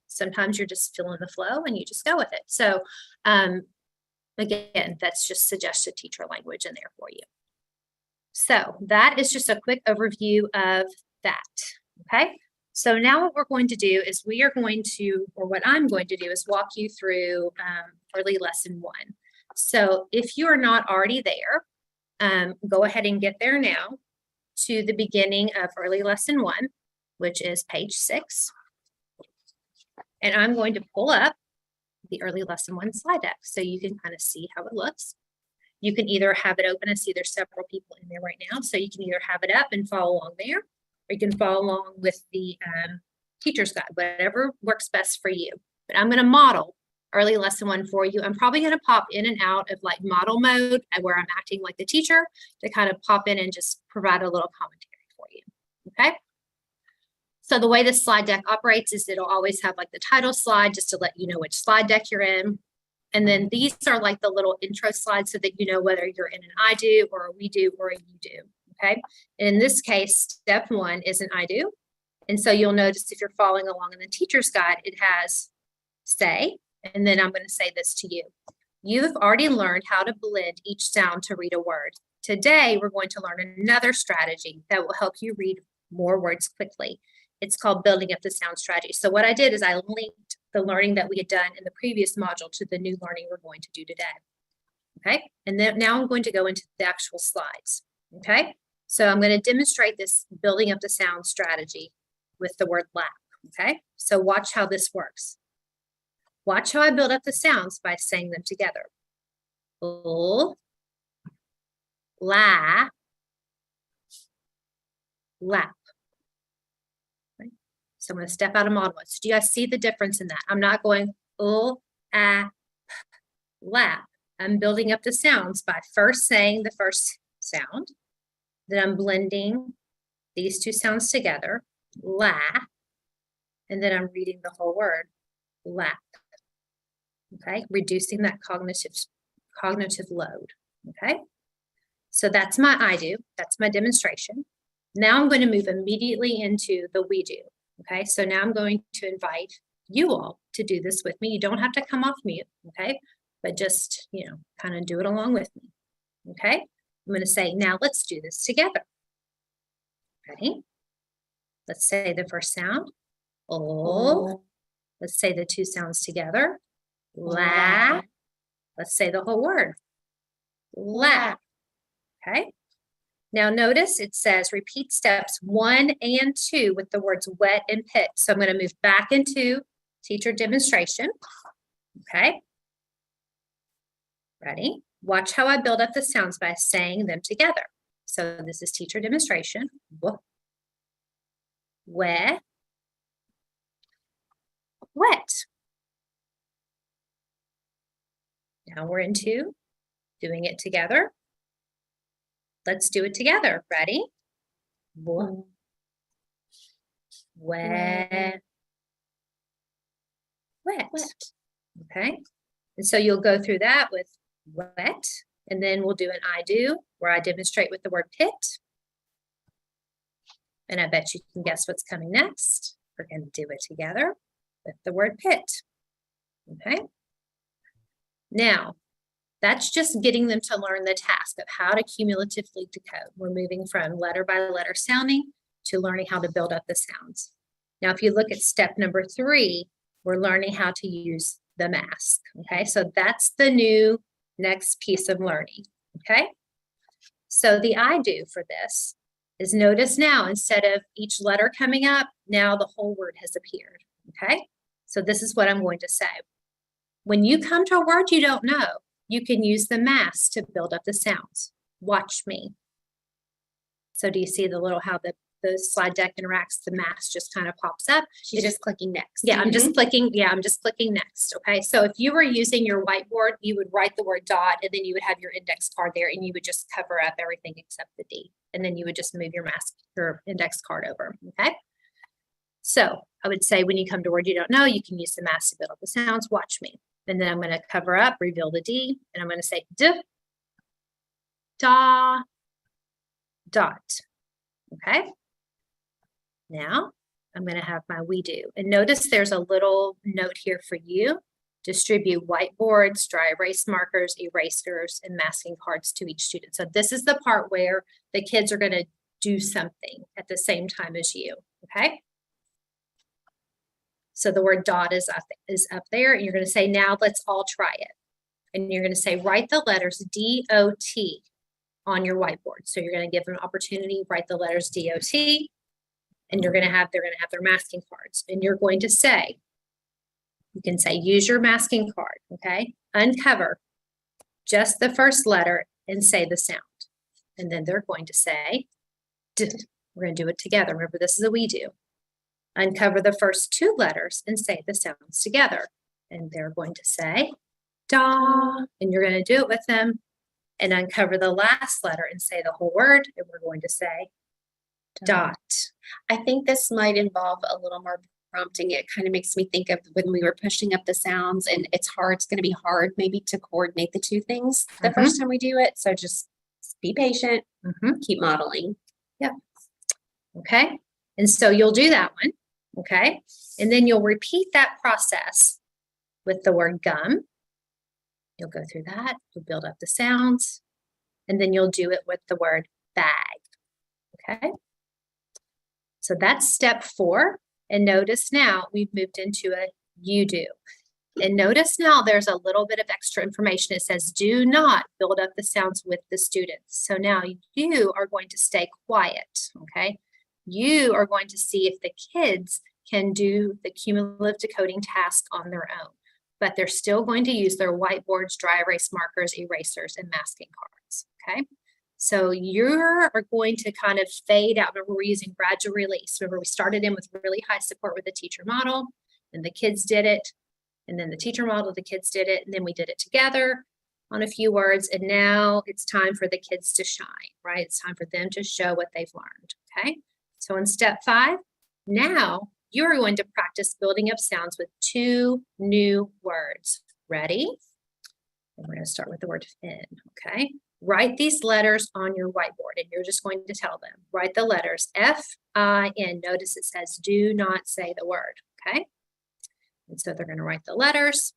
sometimes you're just feeling the flow and you just go with it. So again, that's just suggested teacher language in there for you. So that is just a quick overview of that. Okay. So now what we're going to do is what I'm going to do is walk you through early lesson 1. So if you are not already there, go ahead and get there now to the beginning of early lesson 1, which is page 6. And I'm going to pull up the early lesson 1 slide deck so you can kind of see how it looks. You can either have it open. I see there's several people in there right now. So you can either have it up and follow along there, or you can follow along with the teacher's guide, whatever works best for you. But I'm going to model early lesson 1 for you. I'm probably going to pop in and out of like model mode where I'm acting like the teacher to kind of pop in and just provide a little commentary for you. Okay. So the way this slide deck operates is it'll always have like the title slide just to let you know which slide deck you're in. And then these are like the little intro slides so that you know whether you're in an I do or a we do or a you do. Okay. In this case, step 1 is an I do. And so you'll notice if you're following along in the teacher's guide, it has say. And then I'm going to say this to you. You've already learned how to blend each sound to read a word. Today, we're going to learn another strategy that will help you read more words quickly. It's called building up the sound strategy. So what I did is I linked the learning that we had done in the previous module to the new learning we're going to do today. Okay. And then now I'm going to go into the actual slides. Okay. So I'm going to demonstrate this building up the sound strategy with the word lap. Okay. So watch how this works. Watch how I build up the sounds by saying them together. L, la, lap. Okay. So I'm going to step out of model. So do you guys see the difference in that? I'm not going l, a, lap. I'm building up the sounds by first saying the first sound. Then I'm blending these two sounds together, la, and then I'm reading the whole word, lap. Okay, reducing that cognitive load. Okay, so that's my I do, that's my demonstration. Now I'm going to move immediately into the we do. Okay, so now I'm going to invite you all to do this with me. You don't have to come off mute, okay, but just, kind of do it along with me. Okay, I'm going to say, now let's do this together. Ready? Let's say the first sound, oh. Let's say the two sounds together. La. Let's say the whole word. La. Okay. Now notice it says repeat steps 1 and 2 with the words wet and pit. So I'm going to move back into teacher demonstration. Okay. Ready? Watch how I build up the sounds by saying them together. So this is teacher demonstration. Where, wet. Now we're into doing it together. Let's do it together. Ready? Wet. Wet. Okay. And so you'll go through that with wet, and then we'll do an I do, where I demonstrate with the word pit. And I bet you can guess what's coming next. We're going to do it together with the word pit. Okay. Now, that's just getting them to learn the task of how to cumulatively decode. We're moving from letter by letter sounding to learning how to build up the sounds. Now, if you look at step number 3, we're learning how to use the mask. Okay, so that's the new next piece of learning. Okay, so the I do for this is, notice now, instead of each letter coming up, now the whole word has appeared. Okay, so this is what I'm going to say. When you come to a word you don't know, you can use the mask to build up the sounds. Watch me. So do you see the little, how the slide deck interacts, the mask just kind of pops up. She's just clicking next. Yeah, I'm just clicking. Yeah, I'm just clicking next. Okay. So if you were using your whiteboard, you would write the word dot, and then you would have your index card there, and you would just cover up everything except the D. And then you would just move your index card over. Okay. So I would say when you come to a word you don't know, you can use the mask to build up the sounds. Watch me. And then I'm going to cover up, reveal the D, and I'm going to say d, da, dot. Okay. Now I'm going to have my we do. And notice there's a little note here for you. Distribute whiteboards, dry erase markers, erasers, and masking cards to each student. So this is the part where the kids are going to do something at the same time as you. Okay. So the word dot is up there, and you're going to say, now let's all try it. And you're going to say, write the letters D-O-T on your whiteboard. So you're going to give them an opportunity, write the letters D-O-T, and they're going to have their masking cards. And you're going to say, you can say, use your masking card, okay? Uncover just the first letter and say the sound. And then they're going to say, D. We're going to do it together. Remember, this is a we do. Uncover the first 2 letters and say the sounds together. And they're going to say, da, and you're going to do it with them. And uncover the last letter and say the whole word. And we're going to say, dot. I think this might involve a little more prompting. It kind of makes me think of when we were pushing up the sounds, and it's going to be hard maybe to coordinate the 2 things the first time we do it. So just be patient, keep modeling. Yep. Okay. And so you'll do that one. Okay. And then you'll repeat that process with the word gum. You'll go through that. You'll build up the sounds. And then you'll do it with the word bag. Okay. So that's step 4. And notice now we've moved into a you do. And notice now there's a little bit of extra information. It says, do not build up the sounds with the students. So now you are going to stay quiet. Okay. You are going to see if the kids can do the cumulative decoding task on their own, but they're still going to use their whiteboards, dry erase markers, erasers, and masking cards. Okay. So you're going to kind of fade out. Remember, we're using gradual release. Remember, we started in with really high support with the teacher model, and the kids did it. And then the teacher model, the kids did it. And then we did it together on a few words. And now it's time for the kids to shine, right? It's time for them to show what they've learned. Okay. So in step 5, now you're going to practice building up sounds with 2 new words. Ready? And we're going to start with the word fin. Okay. Write these letters on your whiteboard, and you're just going to tell them. Write the letters F-I-N. Notice it says, do not say the word. Okay. And so they're going to write the letters,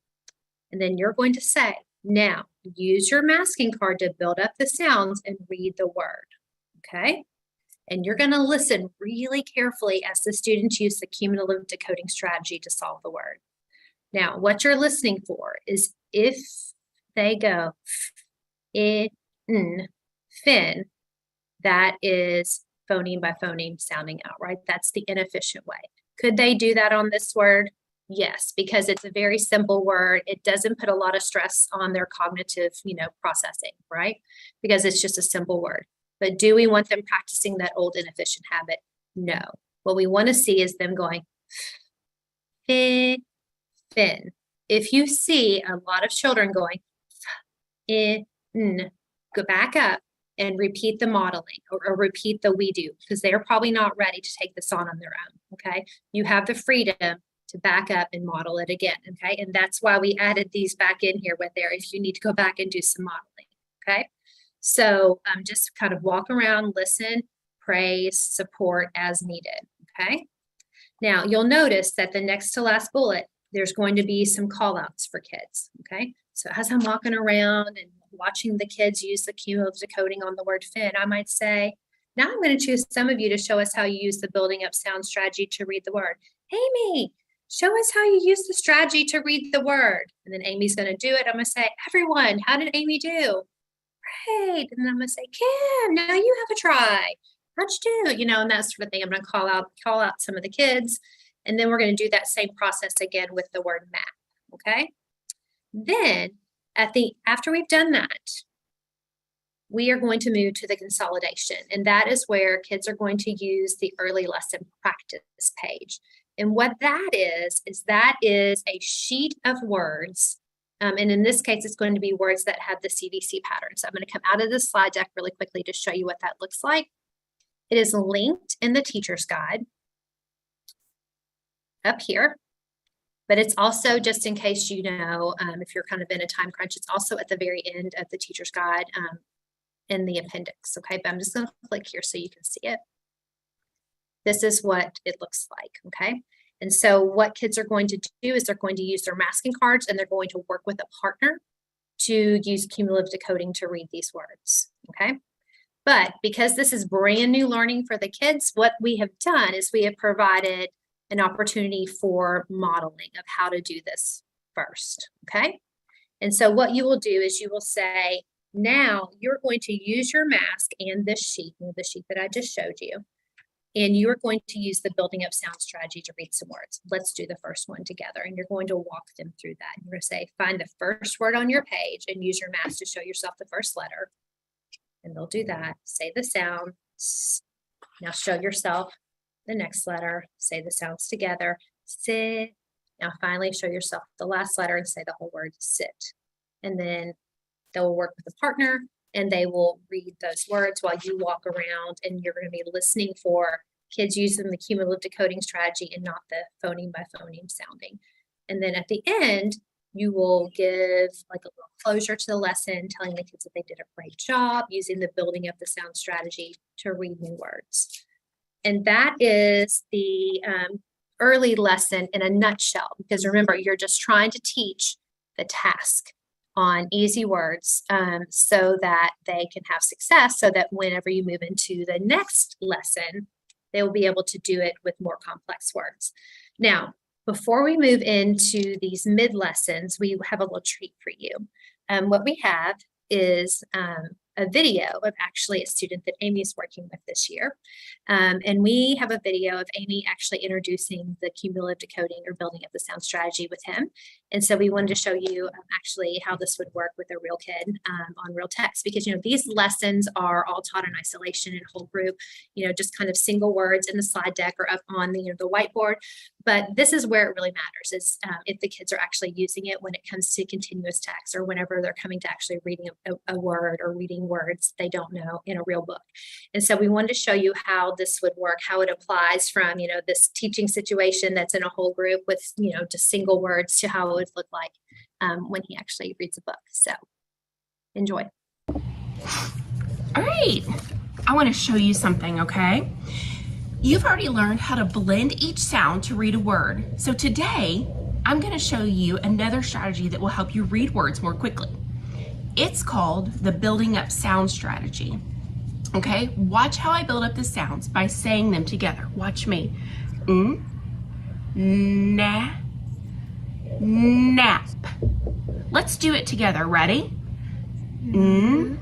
and then you're going to say, now use your masking card to build up the sounds and read the word. Okay. And you're going to listen really carefully as the students use the cumulative decoding strategy to solve the word. Now, what you're listening for is if they go fin, that is phoneme by phoneme sounding out, right? That's the inefficient way. Could they do that on this word? Yes, because it's a very simple word. It doesn't put a lot of stress on their cognitive, processing, right? Because it's just a simple word. But do we want them practicing that old inefficient habit? No. What we want to see is them going fin, fin. If you see a lot of children going in, go back up and repeat the modeling or repeat the we do, because they're probably not ready to take this on their own. Okay. You have the freedom to back up and model it again. Okay. And that's why we added these back in here with there if you need to go back and do some modeling. Okay. So just kind of walk around, listen, praise, support as needed. Okay. Now you'll notice that the next to last bullet, there's going to be some call outs for kids. Okay. So as I'm walking around and watching the kids use the cumulative decoding on the word fin, I might say, now I'm going to choose some of you to show us how you use the building up sound strategy to read the word. Amy, show us how you use the strategy to read the word. And then Amy's going to do it. I'm going to say, everyone, how did Amy do? Great. And then I'm going to say, Kim, now you have a try. How'd you do? You know, and that sort of thing. I'm going to call out some of the kids. And then we're going to do that same process again with the word map. Okay. Then after we've done that, we are going to move to the consolidation. And that is where kids are going to use the early lesson practice page. And what that is a sheet of words. And in this case, it's going to be words that have the CVC pattern. So I'm going to come out of this slide deck really quickly to show you what that looks like. It is linked in the teacher's guide up here. But it's also, just in case you know, if you're kind of in a time crunch, it's also at the very end of the teacher's guide in the appendix. Okay, but I'm just going to click here so you can see it. This is what it looks like. Okay, and so what kids are going to do is they're going to use their masking cards and they're going to work with a partner to use cumulative decoding to read these words. Okay, but because this is brand new learning for the kids, what we have done is we have provided an opportunity for modeling of how to do this first, okay? And so what you will do is you will say, now you're going to use your mask and this sheet, the sheet that I just showed you, and you're going to use the building up sound strategy to read some words. Let's do the first one together, and you're going to walk them through that. You're going to say, find the first word on your page and use your mask to show yourself the first letter. And they'll do that. Say the sound. Now show yourself the next letter, say the sounds together, sit. Now finally show yourself the last letter and say the whole word, sit. And then they'll work with a partner and they will read those words while you walk around, and you're going to be listening for kids using the cumulative decoding strategy and not the phoneme by phoneme sounding. And then at the end, you will give like a little closure to the lesson, telling the kids that they did a great job using the building up the sound strategy to read new words. And that is the early lesson in a nutshell, because remember, you're just trying to teach the task on easy words so that they can have success, so that whenever you move into the next lesson, they will be able to do it with more complex words. Now, before we move into these mid lessons, we have a little treat for you. What we have is a video of actually a student that Amy is working with this year. And we have a video of Amy actually introducing the cumulative decoding or building up the sound strategy with him. And so we wanted to show you actually how this would work with a real kid on real text, because, you know, these lessons are all taught in isolation in whole group, you know, just kind of single words in the slide deck or up on the, the whiteboard. But this is where it really matters, is if the kids are actually using it when it comes to continuous text, or whenever they're coming to actually reading a word or reading words they don't know in a real book. And so we wanted to show you how this would work, how it applies from, this teaching situation that's in a whole group with, just single words, to how it would look like when he actually reads a book. So enjoy. All right, I want to show you something, okay? You've already learned how to blend each sound to read a word. So today, I'm going to show you another strategy that will help you read words more quickly. It's called the building up sound strategy. Okay, watch how I build up the sounds by saying them together. Watch me. Na, nap. Let's do it together. Ready? Na,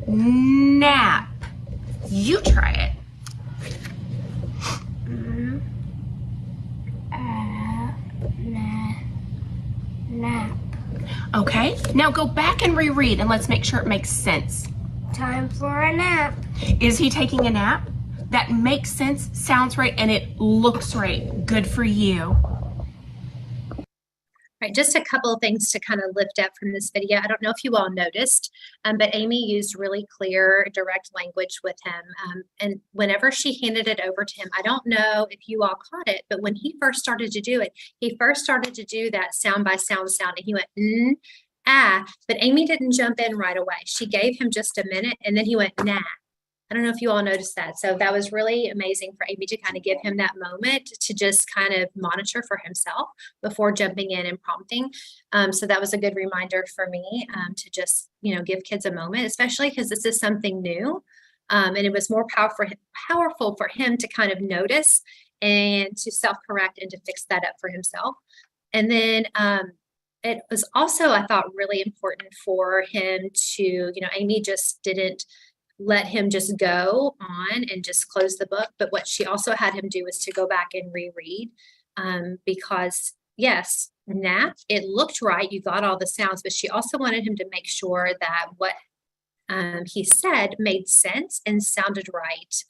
nap. You try it. Nap. Okay, now Now go back and reread and let's make sure it makes sense. Time for a nap. Is he taking a nap? That makes sense, sounds right, and it looks right. Good for you. Right, just a couple of things to kind of lift up from this video. I don't know if you all noticed, but Amy used really clear, direct language with him. And whenever she handed it over to him, I don't know if you all caught it, but when he first started to do it, he first started to do that sound by sound, and he went, but Amy didn't jump in right away. She gave him just a minute, and then he went, nah. I don't know if you all noticed that. So that was really amazing for Amy to kind of give him that moment to just kind of monitor for himself before jumping in and prompting. So that was a good reminder for me to just, give kids a moment, especially because this is something new. And it was more powerful for him to kind of notice and to self-correct and to fix that up for himself. And then it was also, I thought, really important for him to, Amy just didn't let him just go on and just close the book. But what she also had him do was to go back and reread because, yes, nap, it looked right. You got all the sounds, but she also wanted him to make sure that what he said made sense and sounded right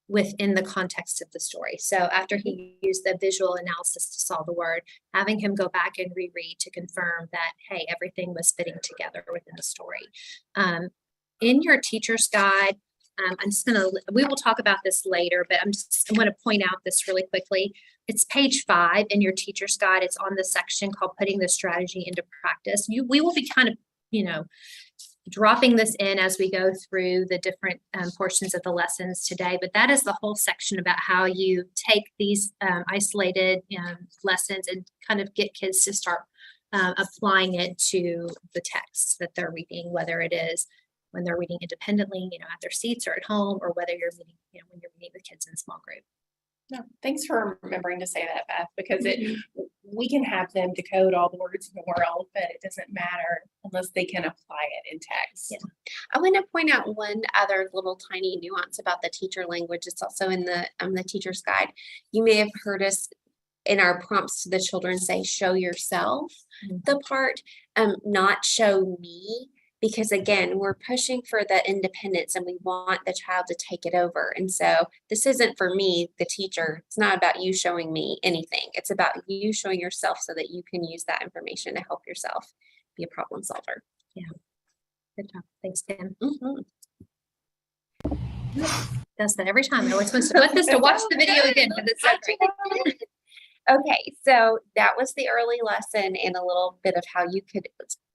within the context of the story. So after he used the visual analysis to solve the word, having him go back and reread to confirm that, hey, everything was fitting together within the story. In your teacher's guide, we will talk about this later, but I want to point out this really quickly. It's page 5 in your teacher's guide. It's on the section called Putting the Strategy into Practice. We will be kind of, dropping this in as we go through the different portions of the lessons today, but that is the whole section about how you take these isolated lessons and kind of get kids to start applying it to the texts that they're reading, whether it is when they're reading independently, at their seats or at home, or whether you're reading, when you're reading with kids in small group. No, thanks for remembering to say that, Beth, because we can have them decode all the words in the world, but it doesn't matter unless they can apply it in text. Yeah. I want to point out one other little tiny nuance about the teacher language. It's also in the teacher's guide. You may have heard us in our prompts to the children say, show yourself, the part, not show me. Because again, we're pushing for that independence and we want the child to take it over. And so this isn't for me, the teacher. It's not about you showing me anything. It's about you showing yourself so that you can use that information to help yourself be a problem solver. Yeah. Good job. Thanks, Tim. Mm-hmm. Does that every time. I always want us to watch the video again because it's so great. Okay, so that was the early lesson and a little bit of how you could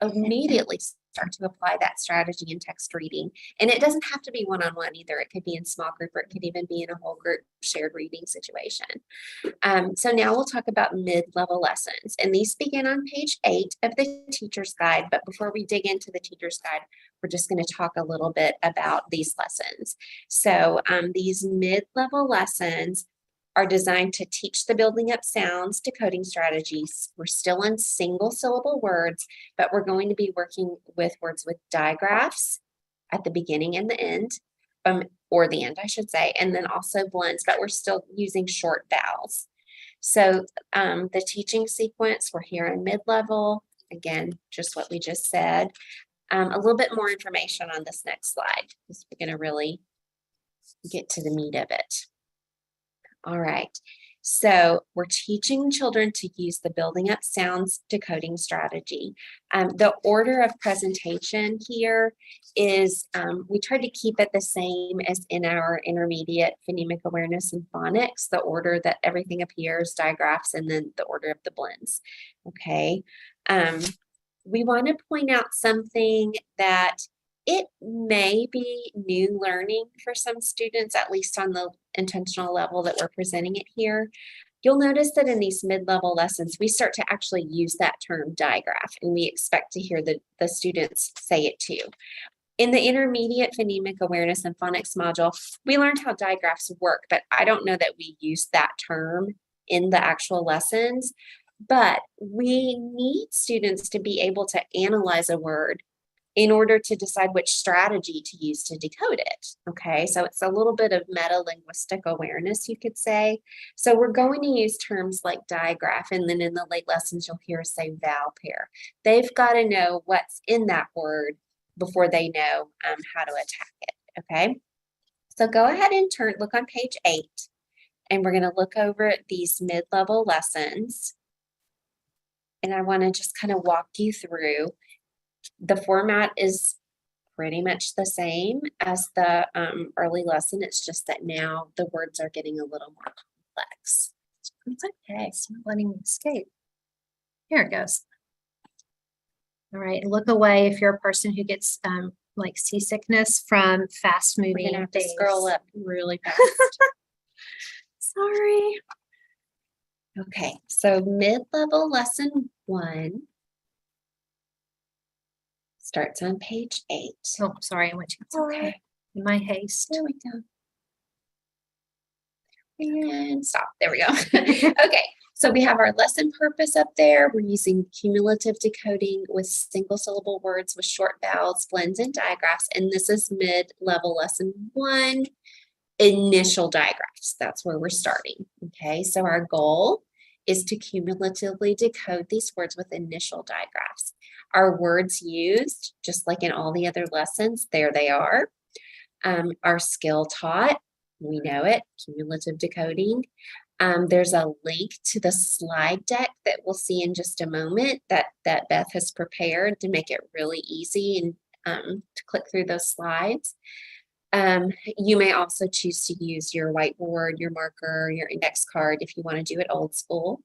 immediately start to apply that strategy in text reading. And it doesn't have to be one-on-one either. It could be in small group, or it could even be in a whole group shared reading situation. So now we'll talk about mid-level lessons. And these begin on page 8 of the teacher's guide. But before we dig into the teacher's guide, we're just going to talk a little bit about these lessons. So these mid-level lessons are designed to teach the building up sounds, decoding strategies. We're still in single syllable words, but we're going to be working with words with digraphs at the beginning and the end, or the end, I should say, and then also blends, but we're still using short vowels. So the teaching sequence, we're here in mid-level. Again, just what we just said. A little bit more information on this next slide, because we're going to really get to the meat of it. All right, so we're teaching children to use the building up sounds decoding strategy. The order of presentation here is, we tried to keep it the same as in our intermediate phonemic awareness and phonics, the order that everything appears, digraphs, and then the order of the blends. Okay, we want to point out something that it may be new learning for some students, at least on the intentional level that we're presenting it here. You'll notice that in these mid-level lessons, we start to actually use that term digraph, and we expect to hear the students say it too. In the intermediate phonemic awareness and phonics module, we learned how digraphs work, but I don't know that we use that term in the actual lessons. But we need students to be able to analyze a word in order to decide which strategy to use to decode it. Okay, so it's a little bit of meta-linguistic awareness, you could say. So we're going to use terms like digraph, and then in the late lessons, you'll hear us say vowel pair. They've got to know what's in that word before they know how to attack it, okay? So go ahead and look on page 8, and we're gonna look over at these mid-level lessons. And I wanna just kind of walk you through. The format is pretty much the same as the early lesson. It's just that now the words are getting a little more complex. It's okay. It's not letting me escape. Here it goes. All right. Look away if you're a person who gets like seasickness from fast We're moving gonna have to things. scroll up really fast. Sorry. Okay, so mid-level lesson 1 starts on page 8. Oh, sorry. I went too far. Okay. In my haste. There we go. And stop. There we go. Okay, so we have our lesson purpose up there. We're using cumulative decoding with single syllable words with short vowels, blends, and digraphs. And this is mid-level lesson 1, initial digraphs. That's where we're starting. Okay, so our goal is to cumulatively decode these words with initial digraphs. Our words used, just like in all the other lessons, there they are. Our skill taught, we know it, cumulative decoding. There's a link to the slide deck that we'll see in just a moment that Beth has prepared to make it really easy and to click through those slides. You may also choose to use your whiteboard, your marker, your index card if you want to do it old school.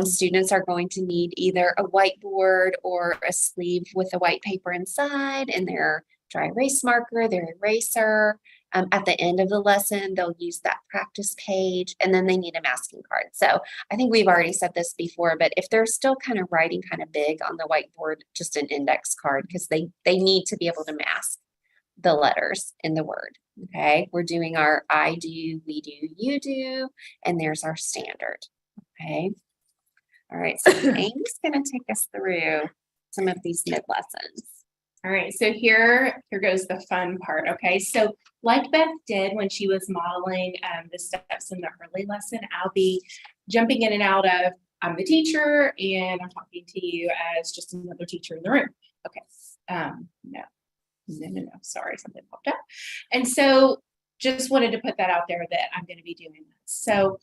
Students are going to need either a whiteboard or a sleeve with a white paper inside and their dry erase marker, their eraser. At the end of the lesson, they'll use that practice page, and then they need a masking card. So I think we've already said this before, but if they're still kind of writing kind of big on the whiteboard, just an index card, because they need to be able to mask the letters in the word. Okay, we're doing our I do, we do, you do, and there's our standard. Okay, all right, so Amy's going to take us through some of these mid lessons. All right, so here goes the fun part, okay? So like Beth did when she was modeling the steps in the early lesson, I'll be jumping in and out of, I'm the teacher and I'm talking to you as just another teacher in the room. Okay, no, sorry, something popped up. And so just wanted to put that out there that I'm gonna be doing that. So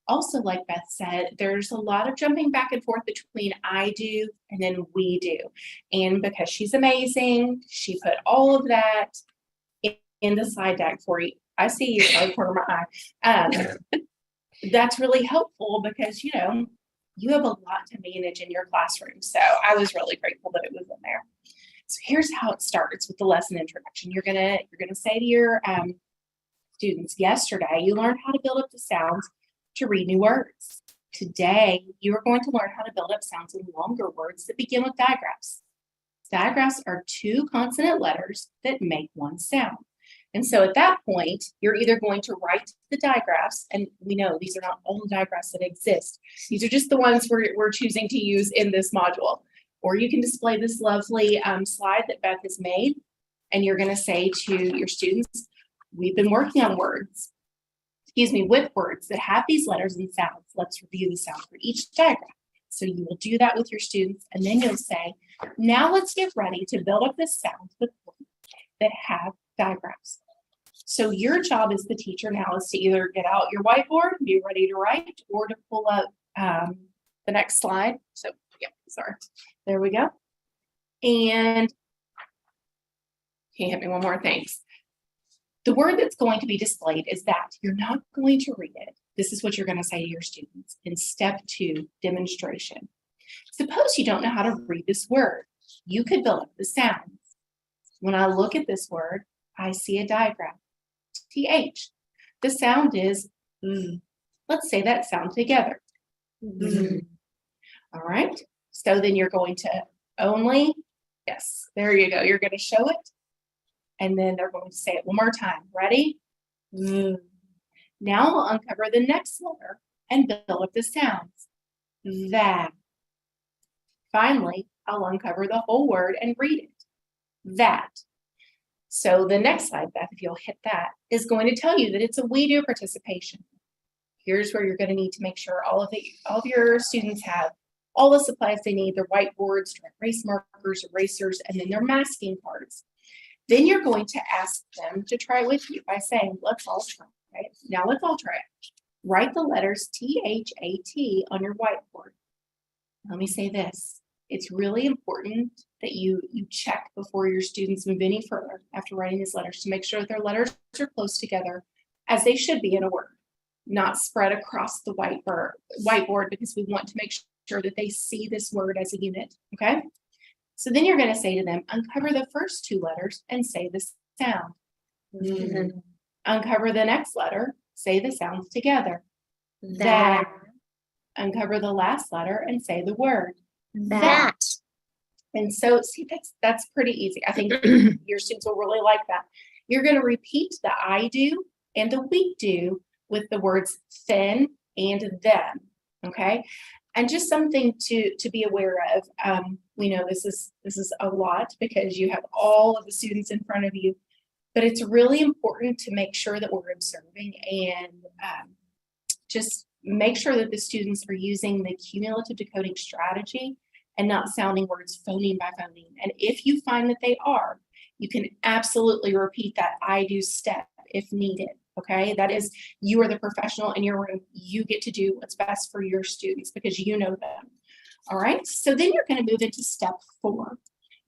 also, like Beth said, there's a lot of jumping back and forth between I do and then we do. And because she's amazing, she put all of that in the slide deck for you. I see you right corner of my eye. That's really helpful because, you know, you have a lot to manage in your classroom. So I was really grateful that it was in there. So here's how it starts with the lesson introduction. You're gonna say to your students, yesterday you learned how to build up the sounds to read new words. Today, you are going to learn how to build up sounds in longer words that begin with digraphs. Digraphs are 2 consonant letters that make one sound. And so at that point, you're either going to write the digraphs, and we know these are not all the digraphs that exist. These are just the ones we're choosing to use in this module. Or you can display this lovely slide that Beth has made, and you're going to say to your students, we've been working on with words that have these letters and sounds. Let's review the sound for each digraph. So you will do that with your students, and then you'll say, now let's get ready to build up the sounds with words that have digraphs. So your job as the teacher now is to either get out your whiteboard and be ready to write, or to pull up the next slide. So yeah, sorry, there we go. And can you hit me one more? Thanks. The word that's going to be displayed is that. You're not going to read it. This is what you're going to say to your students in step 2, demonstration. Suppose you don't know how to read this word. You could build up the sounds. When I look at this word, I see a digraph, TH. The sound is Let's say that sound together. All right. So then you're going to only, yes, there you go. You're going to show it. And then they're going to say it one more time. Ready? Now I'll uncover the next letter and build up the sounds. That. Finally, I'll uncover the whole word and read it. that. So the next slide, Beth, if you'll hit that, is going to tell you that it's a we do participation. Here's where you're going to need to make sure all of your students have all the supplies they need, their whiteboards, dry erase markers, erasers, and then their masking cards. Then you're going to ask them to try it with you by saying, let's all try it. Now let's all try it. Write the letters T-H-A-T on your whiteboard. Let me say this. It's really important that you check before your students move any further after writing these letters to make sure that their letters are close together as they should be in a word, not spread across the whiteboard because we want to make sure that they see this word as a unit, okay? So then you're going to say to them, uncover the first two letters and say the sound. Mm-hmm. Uncover the next letter, say the sounds together. That. Uncover the last letter and say the word. That. And so, see, that's pretty easy. I think your students will really like that. You're going to repeat the I do and the we do with the words then and them, okay? And just something to be aware of. We know this is a lot because you have all of the students in front of you, but it's really important to make sure that we're observing and just make sure that the students are using the cumulative decoding strategy and not sounding words phoneme by phoneme. And if you find that they are, you can absolutely repeat that I do step if needed. Okay, that is, you are the professional in your room. You get to do what's best for your students because you know them. All right, so then you're going to move into step 4,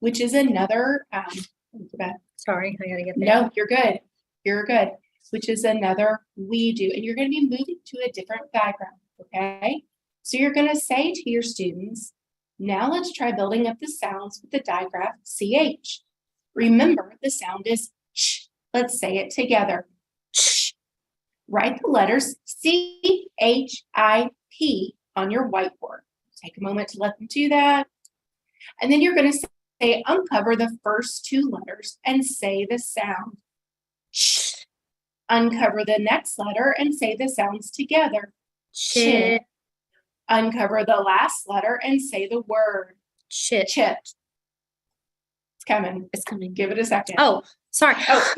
which is another, Sorry, I gotta get there. no, you're good. You're good. Which is another we do. And you're going to be moving to a different background. Okay, so you're going to say to your students, now let's try building up the sounds with the digraph CH. Remember, the sound is sh. Let's say it together. Write the letters C-H-I-P on your whiteboard. Take a moment to let them do that. And then you're going to say, uncover the first two letters and say the sound. Sh. Uncover the next letter and say the sounds together. Shit. Uncover the last letter and say the word. Shit. Chit. It's coming. It's coming. Give it a second. Oh, sorry. Oh,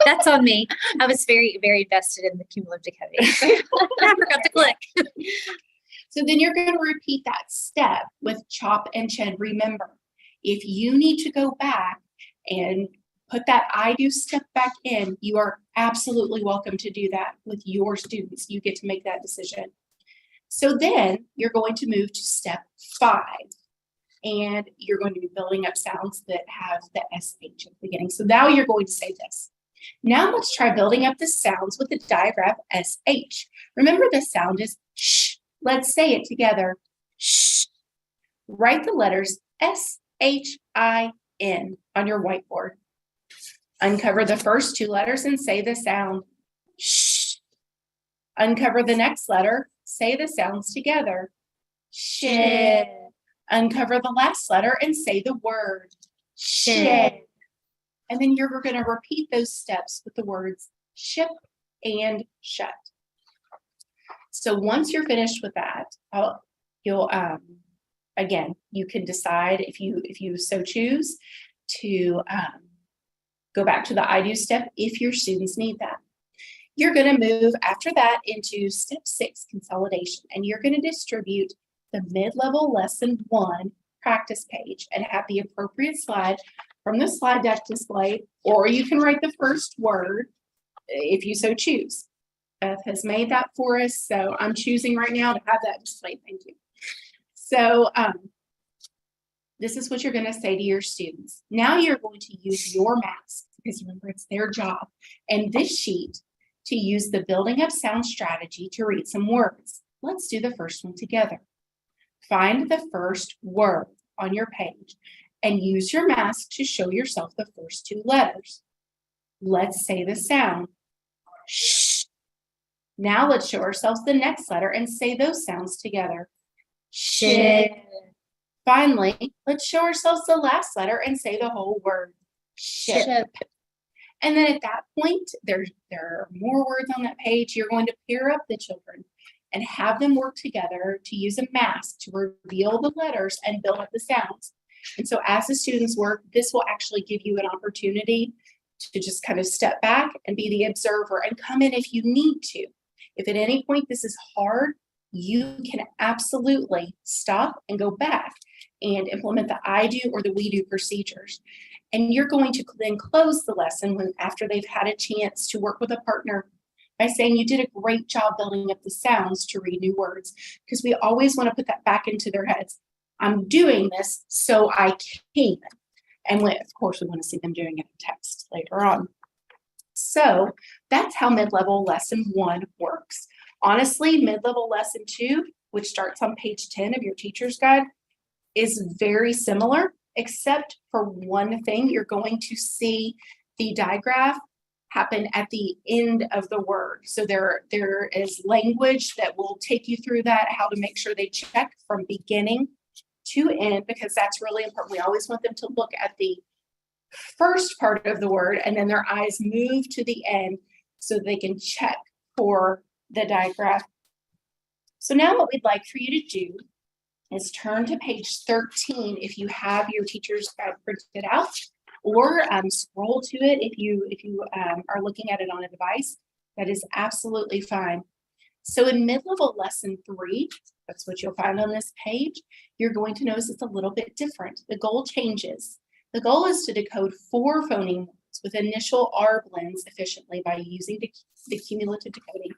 that's on me. I was very, very vested in the cumulative decoding. I forgot to click. So then you're going to repeat that step with chop and chin. Remember, if you need to go back and put that I do step back in, you are absolutely welcome to do that with your students. You get to make that decision. So then you're going to move to step 5. And you're going to be building up sounds that have the SH at the beginning. So now you're going to say this. Now let's try building up the sounds with the digraph SH. Remember, the sound is sh. Let's say it together. Sh. Write the letters S-H-I-N on your whiteboard. Uncover the first two letters and say the sound sh. Uncover the next letter, say the sounds together. Shit. Uncover the last letter and say the word. Shit. And then you're going to repeat those steps with the words ship and shut. So once you're finished with that, you'll again, you can decide if you so choose to go back to the I do step if your students need that. You're going to move after that into step 6, consolidation, and you're going to distribute the mid-level lesson 1 practice page and have the appropriate slide from the slide deck displayed, or you can write the first word if you so choose. Beth has made that for us, so I'm choosing right now to have that displayed. Thank you. So this is what you're going to say to your students. Now you're going to use your mask, because remember, it's their job, and this sheet to use the building up sound strategy to read some words. Let's do the first one together. Find the first word on your page and use your mask to show yourself the first 2 letters. Let's say the sound. Shh. Now let's show ourselves the next letter and say those sounds together. Shit. Finally, let's show ourselves the last letter and say the whole word. Ship. And then at that point, there are more words on that page. You're going to pair up the children and have them work together to use a mask to reveal the letters and build up the sounds. And so as the students work, this will actually give you an opportunity to just kind of step back and be the observer and come in if you need to. If at any point this is hard, you can absolutely stop and go back and implement the I do or the we do procedures. And you're going to then close the lesson after they've had a chance to work with a partner by saying you did a great job building up the sounds to read new words, because we always want to put that back into their heads. I'm doing this so I can. And of course, we want to see them doing it in text later on. So that's how mid-level lesson 1 works. Honestly, mid-level lesson 2, which starts on page 10 of your teacher's guide, is very similar, except for one thing. You're going to see the digraph happen at the end of the word. So there is language that will take you through that, how to make sure they check from beginning to end, because that's really important. We always want them to look at the first part of the word and then their eyes move to the end so they can check for the digraph. So now what we'd like for you to do is turn to page 13 if you have your teacher's guide printed out, or scroll to it if you are looking at it on a device. That is absolutely fine. So in mid-level lesson 3, that's what you'll find on this page, you're going to notice it's a little bit different. The goal changes. The goal is to decode 4 phoneme words with initial R blends efficiently by using the cumulative decoding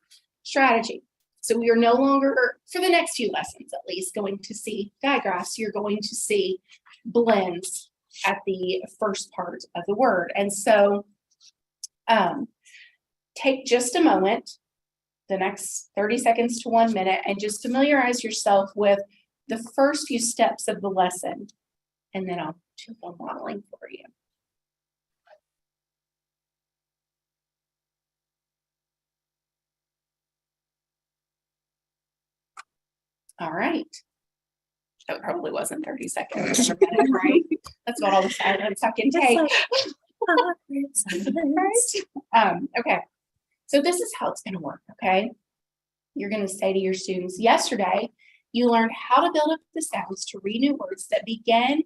strategy. So we are no longer, for the next few lessons at least, going to see digraphs. You're going to see blends at the first part of the word. And so take just a moment, the next 30 seconds to 1 minute, and just familiarize yourself with the first few steps of the lesson. And then I'll do the modeling for you. All right. That probably wasn't 30 seconds. Right? That's what all the silence I can take. Okay. So this is how it's going to work, okay? You're going to say to your students, yesterday, you learned how to build up the sounds to read new words that begin.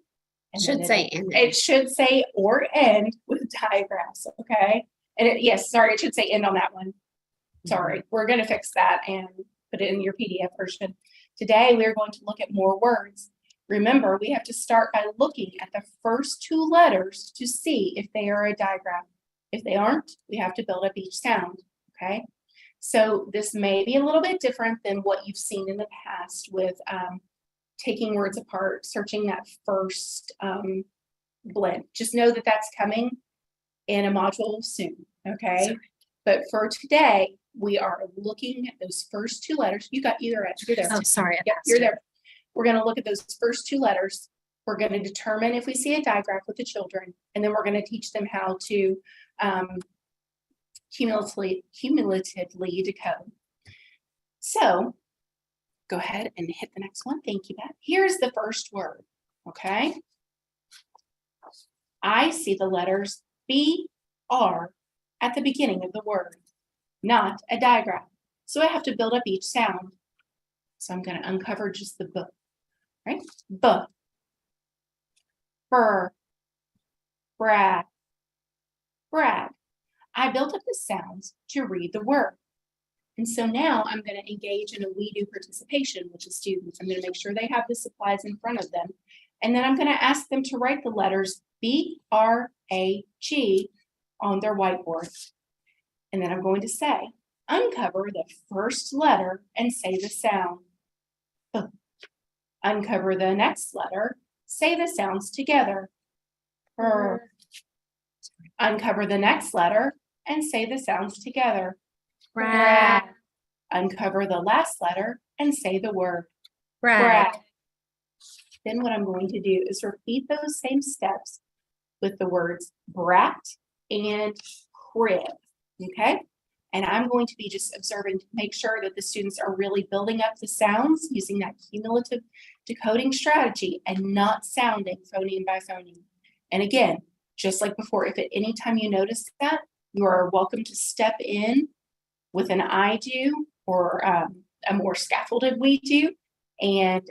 And Should say end. It should say or end with digraphs, okay? And it should say end on that one. Sorry, we're going to fix that and put it in your PDF version. Today, we're going to look at more words. Remember, we have to start by looking at the first 2 letters to see if they are a digraph. If they aren't, we have to build up each sound, okay? So this may be a little bit different than what you've seen in the past with taking words apart, searching that first blend. Just know that that's coming in a module soon, okay? Sorry. But for today, we are looking at those first 2 letters. You're there. Oh, sorry. Yep, you're there. We're going to look at those first 2 letters. We're going to determine if we see a digraph with the children, and then we're going to teach them how to cumulatively decode. So go ahead and hit the next one. Thank you, Beth. Here's the first word, okay? I see the letters B, R at the beginning of the word, not a digraph. So I have to build up each sound. So I'm going to uncover just the B, right? B, burr, brag, brag. I built up the sounds to read the word. And so now I'm going to engage in a we do participation with the students. I'm going to make sure they have the supplies in front of them. And then I'm going to ask them to write the letters B, R, A, G on their whiteboard. And then I'm going to say, uncover the first letter and say the sound. Uncover the next letter, say the sounds together. Uncover the next letter and say the sounds together. Brag. Uncover the last letter and say the word. Brag. Then what I'm going to do is repeat those same steps with the words brat and crib, okay? And I'm going to be just observing to make sure that the students are really building up the sounds using that cumulative decoding strategy and not sounding phoneme by phoneme. And again, just like before, if at any time you notice that, you are welcome to step in with an I do or a more scaffolded we do and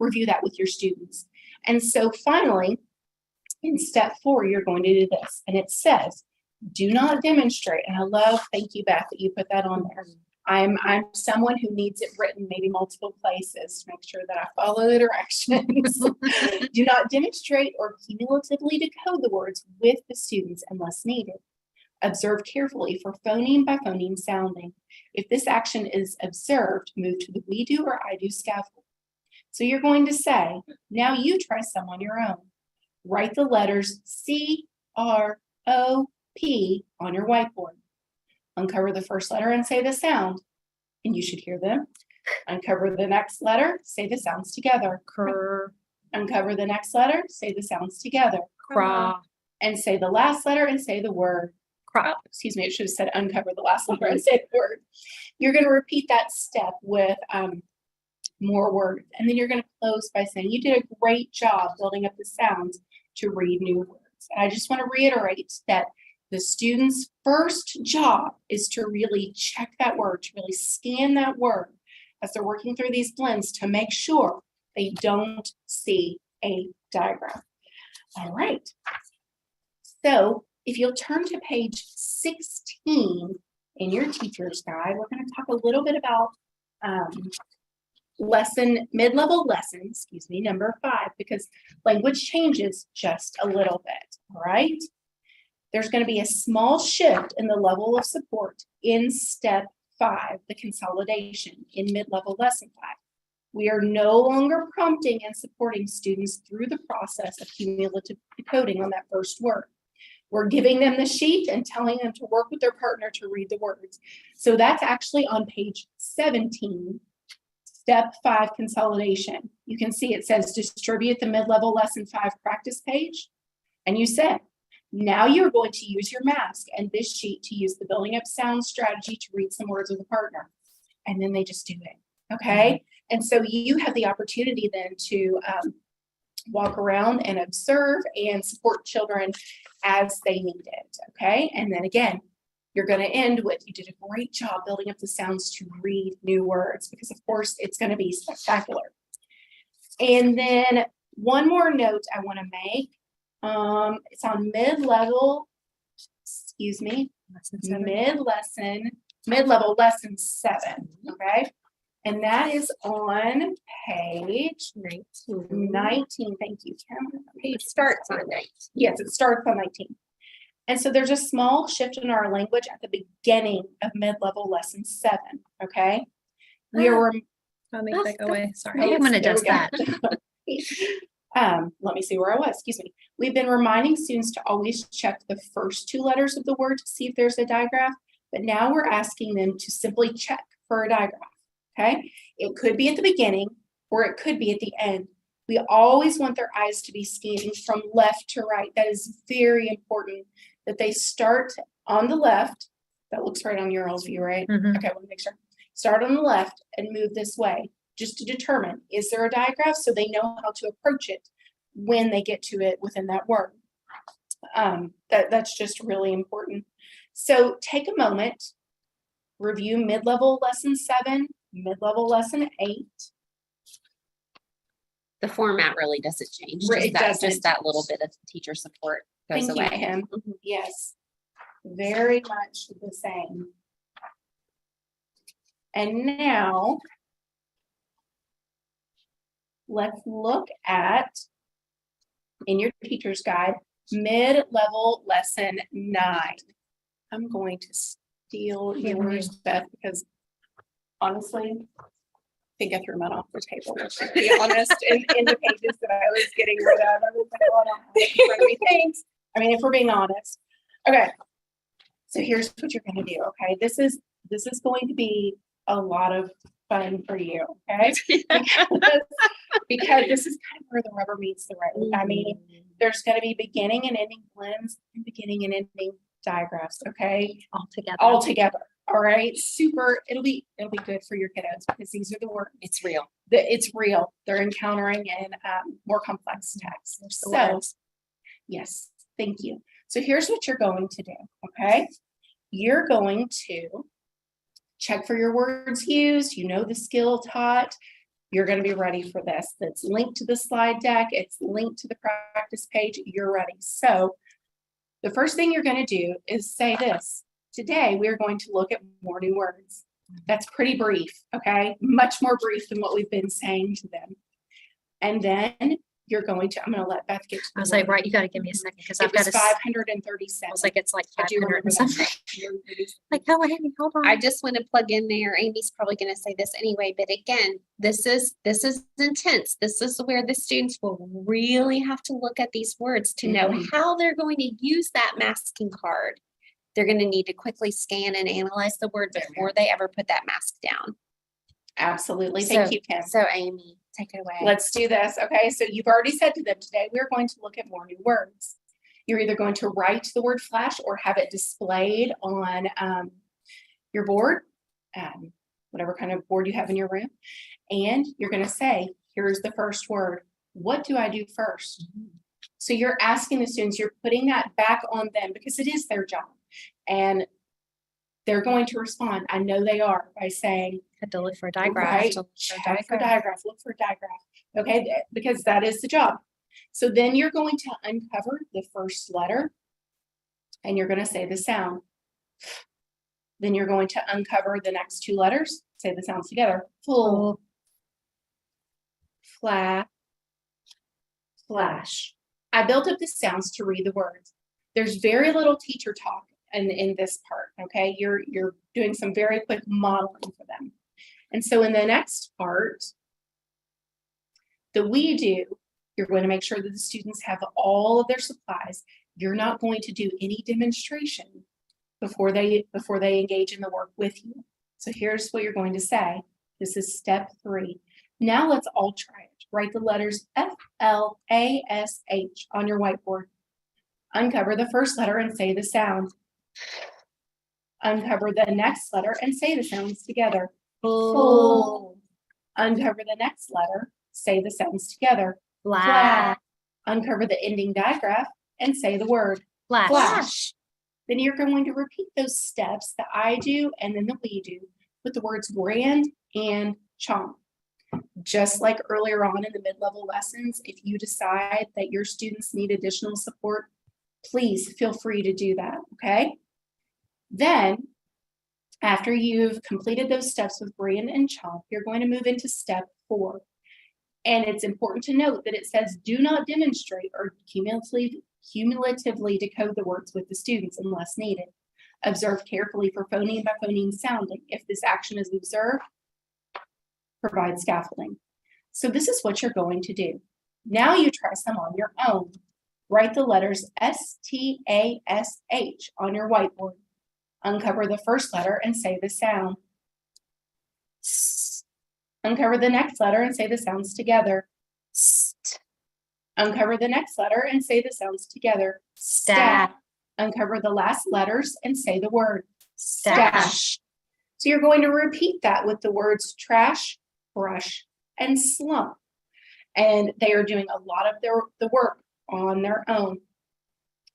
review that with your students. And so finally, in step 4, you're going to do this. And it says, do not demonstrate. And I love, thank you, Beth, that you put that on there. I'm someone who needs it written maybe multiple places to make sure that I follow the directions. Do not demonstrate or cumulatively decode the words with the students unless needed. Observe carefully for phoneme by phoneme sounding. If this action is observed, move to the we do or I do scaffold. So you're going to say, now you try some on your own. Write the letters C, R, O, P on your whiteboard. Uncover the first letter and say the sound, and you should hear them. Uncover the next letter, say the sounds together. Cr, Uncover the next letter, say the sounds together. craw, And say the last letter and say the word. crop. Excuse me, it should have said uncover the last letter and say the word. You're going to repeat that step with more words. And then you're going to close by saying you did a great job building up the sounds to read new words. And I just want to reiterate that the student's first job is to really check that word, to really scan that word as they're working through these blends to make sure they don't see a diagram. All right. So if you'll turn to page 16 in your teacher's guide, we're going to talk a little bit about mid-level lesson, excuse me, number 5, because language changes just a little bit, all right? There's going to be a small shift in the level of support in step 5, the consolidation in mid-level lesson 5. We are no longer prompting and supporting students through the process of cumulative decoding on that first word. We're giving them the sheet and telling them to work with their partner to read the words. So that's actually on page 17, step 5 consolidation. You can see it says distribute the mid-level lesson 5 practice page. And you said, now you're going to use your mask and this sheet to use the building up sound strategy to read some words with a partner. And then they just do it, okay? And so you have the opportunity then to walk around and observe and support children as they need it, okay? And then again, you're going to end with, you did a great job building up the sounds to read new words, because of course it's going to be spectacular. And then one more note I want to make. It's on mid-level, excuse me, mid-level lesson 7, okay? And that is on page 19. Thank you, Kim. It starts on 19. Yes, it starts on 19. And so there's a small shift in our language at the beginning of mid-level lesson 7, okay? We are I'll make that go away. Sorry, I'm going to adjust that. Let me see where I was. Excuse me. We've been reminding students to always check the first 2 letters of the word to see if there's a digraph, but now we're asking them to simply check for a digraph, okay? It could be at the beginning or it could be at the end. We always want their eyes to be scanning from left to right. That is very important, that they start on the left. That looks right on your view, right? Mhm. Okay, I want to make sure. Start on the left and move this way, just to determine, is there a digraph, so they know how to approach it when they get to it within that word. That's just really important. So take a moment, review mid-level lesson 7, mid-level lesson 8. The format really doesn't change. It doesn't. Just that little bit of teacher support goes Thank away. you, Kim. Yes, very much the same. And now, let's look at, in your teacher's guide, mid-level lesson 9. I'm going to steal yours, Beth, because honestly, I think I threw mine off the table, to be honest, in the pages that I was getting rid of. I was like, oh, I don't have thanks. I mean, if we're being honest. Okay, so here's what you're going to do, okay? This is going to be a lot of fun for you, okay? Because this is kind of where the rubber meets the road. I mean, there's going to be beginning and ending blends and beginning and ending digraphs, okay? All together. All right. Super. It'll be good for your kiddos because these are the words. It's real. It's real. They're encountering in more complex texts. So, yes, thank you. So here's what you're going to do. Okay. You're going to check for your words used. You know the skill taught. you're going to be ready for this. It's linked to the slide deck. It's linked to the practice page. You're ready. So the first thing you're going to do is say this. Today, we're going to look at more new words. That's pretty brief, okay? Much more brief than what we've been saying to them. And then you're going to, I'm going to let Beth get to I was like, right, you got to give me a second because I've it was got to. 537. I was like, it's like I do 500 remember and something. that. Like, oh, Amy, hold on. I just want to plug in there. Amy's probably going to say this anyway, but again, this is intense. This is where the students will really have to look at these words to know how they're going to use that masking card. They're going to need to quickly scan and analyze the word before they ever put that mask down. Absolutely. Thank you, Kim. So Amy, take it away. Let's do this. Okay. So you've already said to them today, we're going to look at more new words. You're either going to write the word flash or have it displayed on your board, whatever kind of board you have in your room. And you're going to say, here's the first word. What do I do first? So you're asking the students, you're putting that back on them because it is their job. And they're going to respond. I know they are by saying, had to look for a diagram. right, check for digraph, look for a digraph. Okay, because that is the job. So then you're going to uncover the first letter and you're going to say the sound. Then you're going to uncover the next two letters, say the sounds together. Full, flat, flash. I built up the sounds to read the words. There's very little teacher talk in this part, okay? You're doing some very quick modeling for them. And so in the next part, the we do, you're going to make sure that the students have all of their supplies. You're not going to do any demonstration before they engage in the work with you. So here's what you're going to say. This is step 3. Now let's all try it. Write the letters F-L-A-S-H on your whiteboard. Uncover the first letter and say the sound. Uncover the next letter and say the sounds together. Full. Uncover the next letter, say the sounds together. Flat. Uncover the ending digraph and say the word. Flash. Then you're going to repeat those steps that I do and then the we do with the words grand and chomp. Just like earlier on in the mid-level lessons, if you decide that your students need additional support, please feel free to do that, okay? Then, after you've completed those steps with grand and chomp, you're going to move into step 4. And it's important to note that it says do not demonstrate or cumulatively decode the words with the students unless needed. Observe carefully for phoneme by phoneme sounding. If this action is observed, provide scaffolding. So this is what you're going to do. Now you try some on your own. Write the letters S-T-A-S-H on your whiteboard. Uncover the first letter and say the sound. S. Uncover the next letter and say the sounds together. St. Uncover the next letter and say the sounds together. Stat. Uncover the last letters and say the word. Stash. So you're going to repeat that with the words trash, brush, and slump. And they are doing a lot of the work on their own.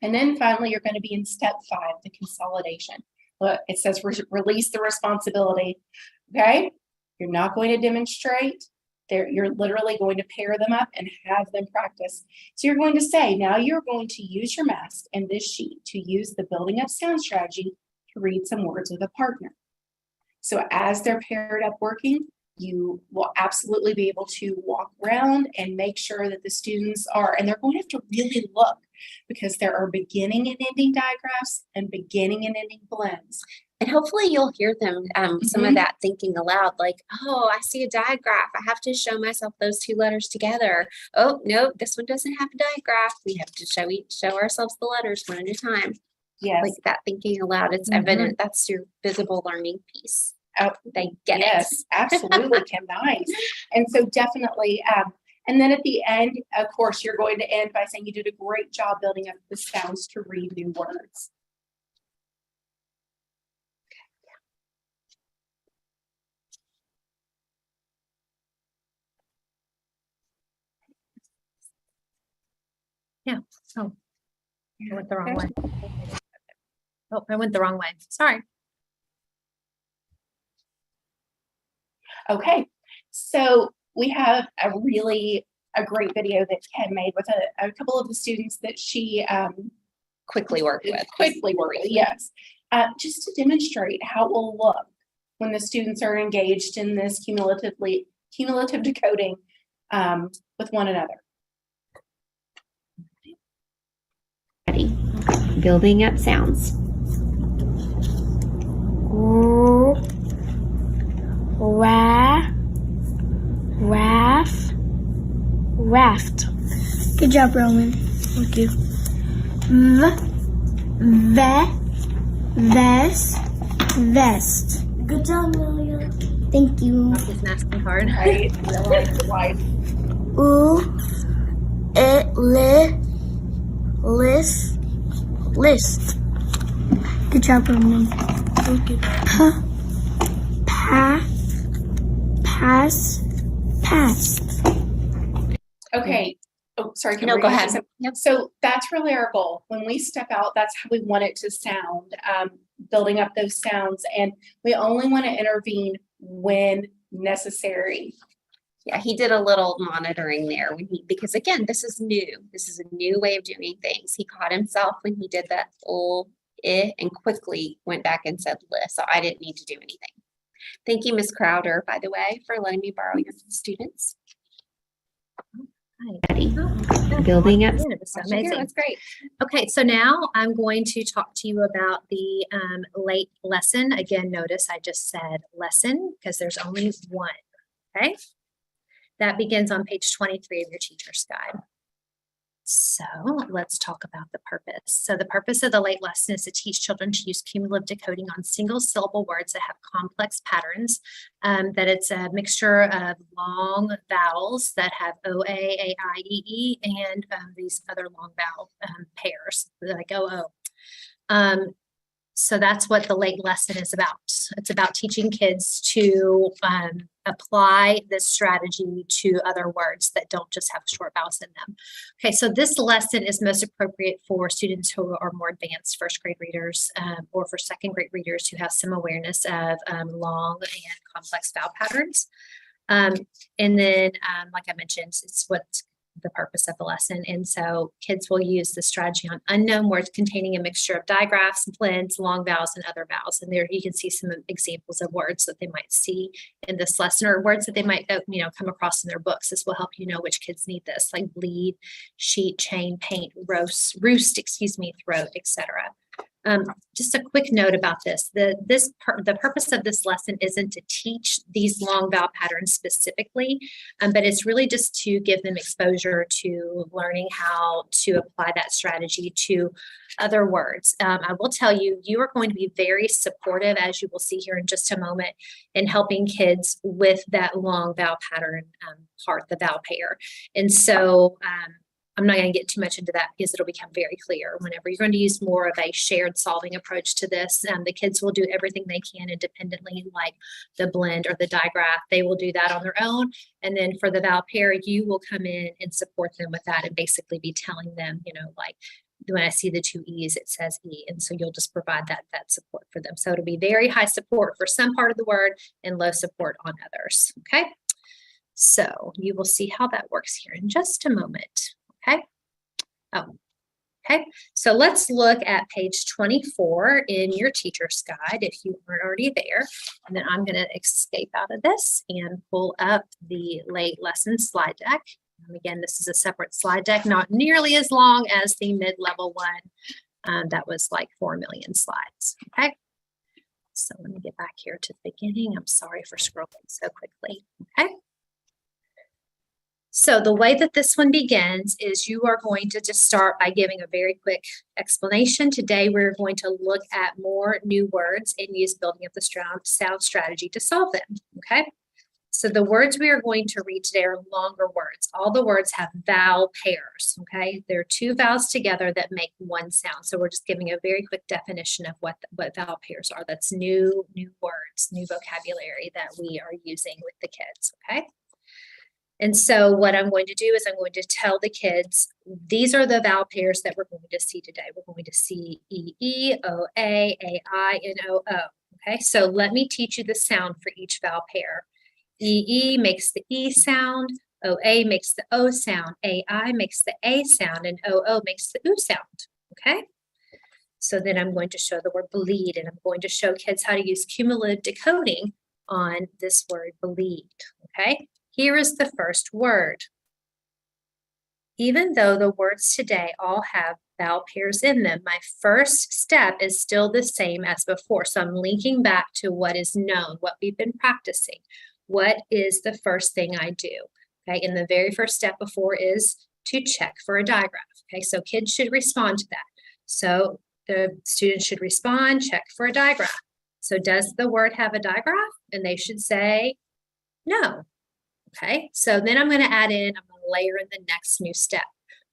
And then finally, you're going to be in step 5, the consolidation. Look, it says release the responsibility. Okay? You're not going to demonstrate. You're literally going to pair them up and have them practice. So you're going to say, now you're going to use your mask and this sheet to use the building up sound strategy to read some words with a partner. So as they're paired up working, you will absolutely be able to walk around and make sure that the students are, and they're going to have to really look because there are beginning and ending digraphs and beginning and ending blends. And hopefully you'll hear them, some of that thinking aloud, like, oh, I see a digraph. I have to show myself those two letters together. Oh, no, this one doesn't have a digraph. We have to show ourselves the letters one at a time. Yes. Like that thinking aloud, it's evident. That's your visible learning piece. Oh, they get yes, it. absolutely, Kim, nice. And so definitely, and then at the end, of course, you're going to end by saying you did a great job building up the sounds to read new words. Yeah. Oh, I went the wrong way. Oh, I went the wrong way. Sorry. Okay, so we have a great video that Ken made with a couple of the students that she Quickly work with. Yes. Just to demonstrate how it will look when the students are engaged in this cumulative decoding with one another. Ready. Building up sounds. Raft. Good job, Roman. Thank you. Vest. Good job, Lilia. Thank you. He's asking hard. Right? Realize the wife. List. Good job, Roman. Thank you. Past. Okay. Oh, sorry. No, go ahead. Yep. So that's really our goal. When we step out, that's how we want it to sound, building up those sounds. And we only want to intervene when necessary. Yeah, he did a little monitoring there because again, this is new. This is a new way of doing things. He caught himself when he did that full and quickly went back and said list. So I didn't need to do anything. Thank you, Ms. Crowder, by the way, for letting me borrow your students. Ready. Building up. It's amazing. That's great. Okay, so now I'm going to talk to you about the late lesson. Again, notice I just said lesson because there's only one, okay? That begins on page 23 of your teacher's guide. So let's talk about the purpose. So the purpose of the late lesson is to teach children to use cumulative decoding on single syllable words that have complex patterns, that it's a mixture of long vowels that have O, A, I, E, E, and these other long vowel pairs like O, O. So that's what the late lesson is about. It's about teaching kids to apply this strategy to other words that don't just have short vowels in them. Okay, so this lesson is most appropriate for students who are more advanced first grade readers or for second grade readers who have some awareness of long and complex vowel patterns. And then, like I mentioned, it's what's the purpose of the lesson. And so kids will use the strategy on unknown words containing a mixture of digraphs, blends, long vowels, and other vowels. And there you can see some examples of words that they might see in this lesson or words that they might come across in their books. This will help you know which kids need this, like bleed, sheet, chain, paint, roost, throat, etc. Just a quick note about this. The purpose of this lesson isn't to teach these long vowel patterns specifically, but it's really just to give them exposure to learning how to apply that strategy to other words. I will tell you, you are going to be very supportive, as you will see here in just a moment, in helping kids with that long vowel pattern part, the vowel pair. And so I'm not going to get too much into that because it'll become very clear whenever you're going to use more of a shared solving approach to this. The kids will do everything they can independently, like the blend or the digraph. They will do that on their own. And then for the vowel pair, you will come in and support them with that and basically be telling them, like when I see the two E's, it says E. And so you'll just provide that support for them. So it'll be very high support for some part of the word and low support on others. Okay. So you will see how that works here in just a moment. Okay. Okay. So let's look at page 24 in your teacher's guide if you aren't already there. And then I'm going to escape out of this and pull up the late lesson slide deck. And again, this is a separate slide deck, not nearly as long as the mid-level one. That was like 4 million slides. Okay. So let me get back here to the beginning. I'm sorry for scrolling so quickly. Okay. So the way that this one begins is you are going to just start by giving a very quick explanation. Today, we're going to look at more new words and use building up the sound strategy to solve them, okay? So the words we are going to read today are longer words. All the words have vowel pairs, okay? There are two vowels together that make one sound. So we're just giving a very quick definition of what vowel pairs are. That's new words, new vocabulary that we are using with the kids, okay? And so what I'm going to do is I'm going to tell the kids, these are the vowel pairs that we're going to see today. We're going to see E, E, O, A, I, and O, O. Okay, so let me teach you the sound for each vowel pair. EE makes the E sound. OA makes the O sound. AI makes the A sound. And OO makes the U sound. Okay? So then I'm going to show the word bleed, and I'm going to show kids how to use cumulative decoding on this word bleed. Okay? Here is the first word. Even though the words today all have vowel pairs in them, my first step is still the same as before. So I'm linking back to what is known, what we've been practicing. What is the first thing I do? Okay, and the very first step before is to check for a digraph. Okay, so kids should respond to that. So the students should respond, check for a digraph. So does the word have a digraph? And they should say no. Okay, so then I'm going to add in, I'm going to layer in the next new step.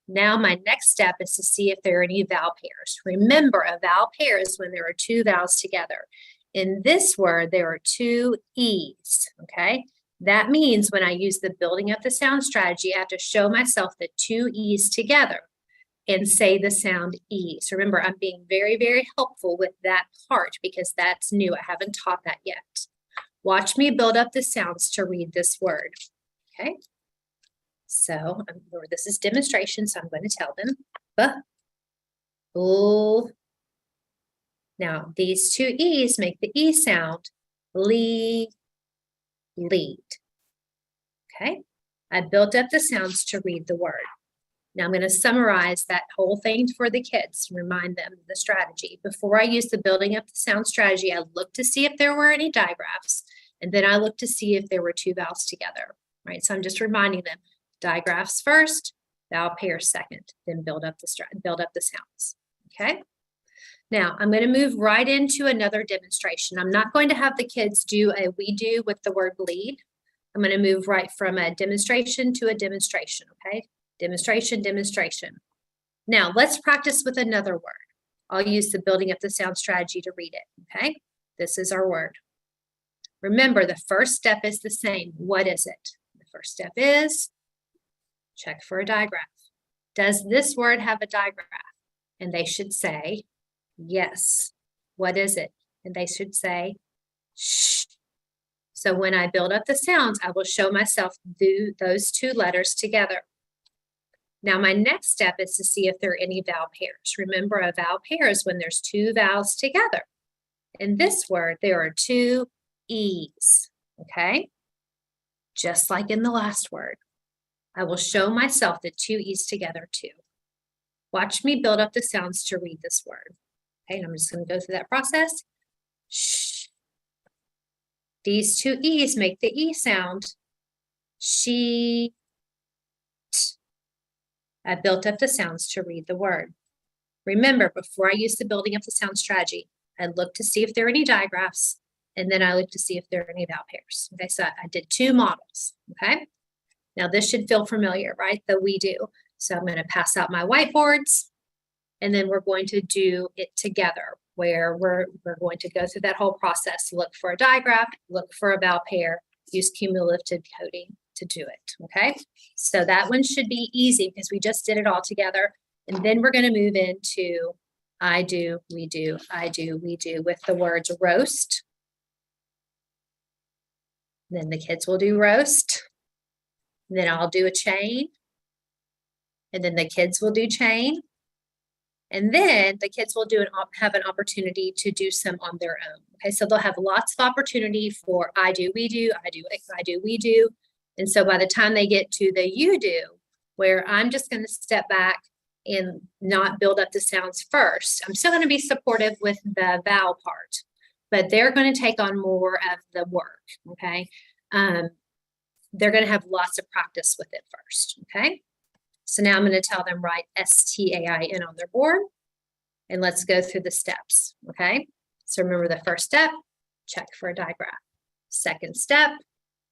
Now my next step is to see if there are any vowel pairs. Remember, a vowel pair is when there are two vowels together. In this word, there are two E's, okay? That means when I use the building up the sound strategy, I have to show myself the two E's together and say the sound E. So remember, I'm being very, very helpful with that part because that's new. I haven't taught that yet. Watch me build up the sounds to read this word, okay? So this is demonstration, so I'm going to tell them. Now, these two E's make the E sound, lead. Okay, I built up the sounds to read the word. Now I'm going to summarize that whole thing for the kids, remind them the strategy. Before I use the building up the sound strategy, I looked to see if there were any digraphs, and then I looked to see if there were two vowels together, right? So I'm just reminding them, digraphs first, vowel pairs second, then build up the sounds, okay? Now, I'm going to move right into another demonstration. I'm not going to have the kids do a we do with the word bleed. I'm going to move right from a demonstration to a demonstration, okay? Demonstration, demonstration. Now, let's practice with another word. I'll use the building up the sound strategy to read it, okay? This is our word. Remember, the first step is the same. What is it? The first step is check for a digraph. Does this word have a digraph? And they should say, yes. What is it? And they should say, shh. So when I build up the sounds, I will show myself those two letters together. Now my next step is to see if there are any vowel pairs. Remember, a vowel pair is when there's two vowels together. In this word, there are two E's, okay? Just like in the last word. I will show myself the two E's together too. Watch me build up the sounds to read this word. Okay, and I'm just going to go through that process. Shh. These two E's make the E sound. She. I built up the sounds to read the word. Remember, before I use the building up the sound strategy, I looked to see if there are any digraphs, and then I looked to see if there are any vowel pairs. Okay, so I did two models, okay? Now this should feel familiar, right? The we do. So I'm going to pass out my whiteboards, and then we're going to do it together, where we're going to go through that whole process, look for a digraph, look for a vowel pair, use cumulative decoding to do it, okay? So that one should be easy because we just did it all together. And then we're going to move into I do, we do, I do, we do with the words roast. Then the kids will do roast. Then I'll do a chain. And then the kids will do chain. And then the kids will have an opportunity to do some on their own. Okay, so they'll have lots of opportunity for I do, we do, I do, we do. And so by the time they get to the you do, where I'm just going to step back and not build up the sounds first, I'm still going to be supportive with the vowel part, but they're going to take on more of the work, okay? They're going to have lots of practice with it first, okay? So now I'm going to tell them write STAIN on their board, and let's go through the steps, okay? So remember the first step, check for a digraph. Second step,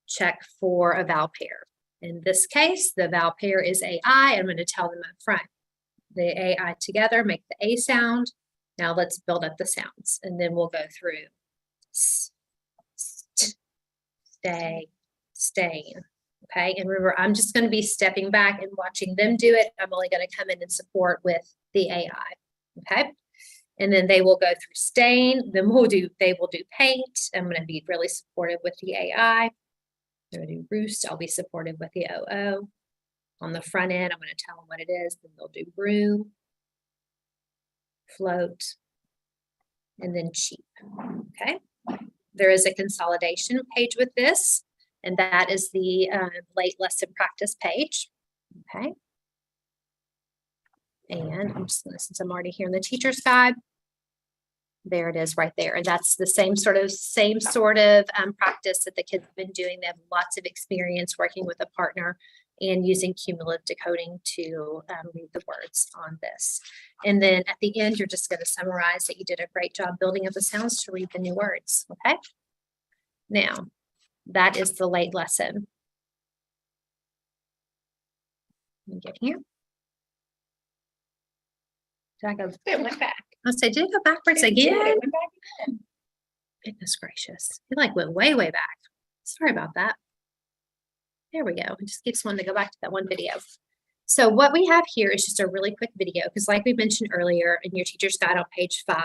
check for a vowel pair. In this case, the vowel pair is AI. I'm going to tell them up front. The AI together make the A sound. Now let's build up the sounds, and then we'll go through stay, stain. Okay, and remember, I'm just going to be stepping back and watching them do it. I'm only going to come in and support with the AI. Okay, and then they will go through stain. Then they will do paint. I'm going to be really supportive with the AI. They're going to do roost. I'll be supportive with the OO. On the front end, I'm going to tell them what it is. Then they'll do room, float, and then cheap. Okay. There is a consolidation page with this, and that is the late lesson practice page. Okay. And I'm just going to, since I'm already here in the teacher's guide, there it is right there. And that's the same sort of practice that the kids have been doing. They have lots of experience working with a partner and using cumulative decoding to read the words on this. And then at the end, you're just going to summarize that you did a great job building up the sounds to read the new words. Okay. Now, that is the late lesson. Let me get here. Did I go? It went back. I said, did it go backwards It did, again? it went back again. Goodness gracious. It like went way, way back. Sorry about that. There we go. It just keeps wanting to go back to that one video. So what we have here is just a really quick video, because like we mentioned earlier in your teacher's guide on page 5,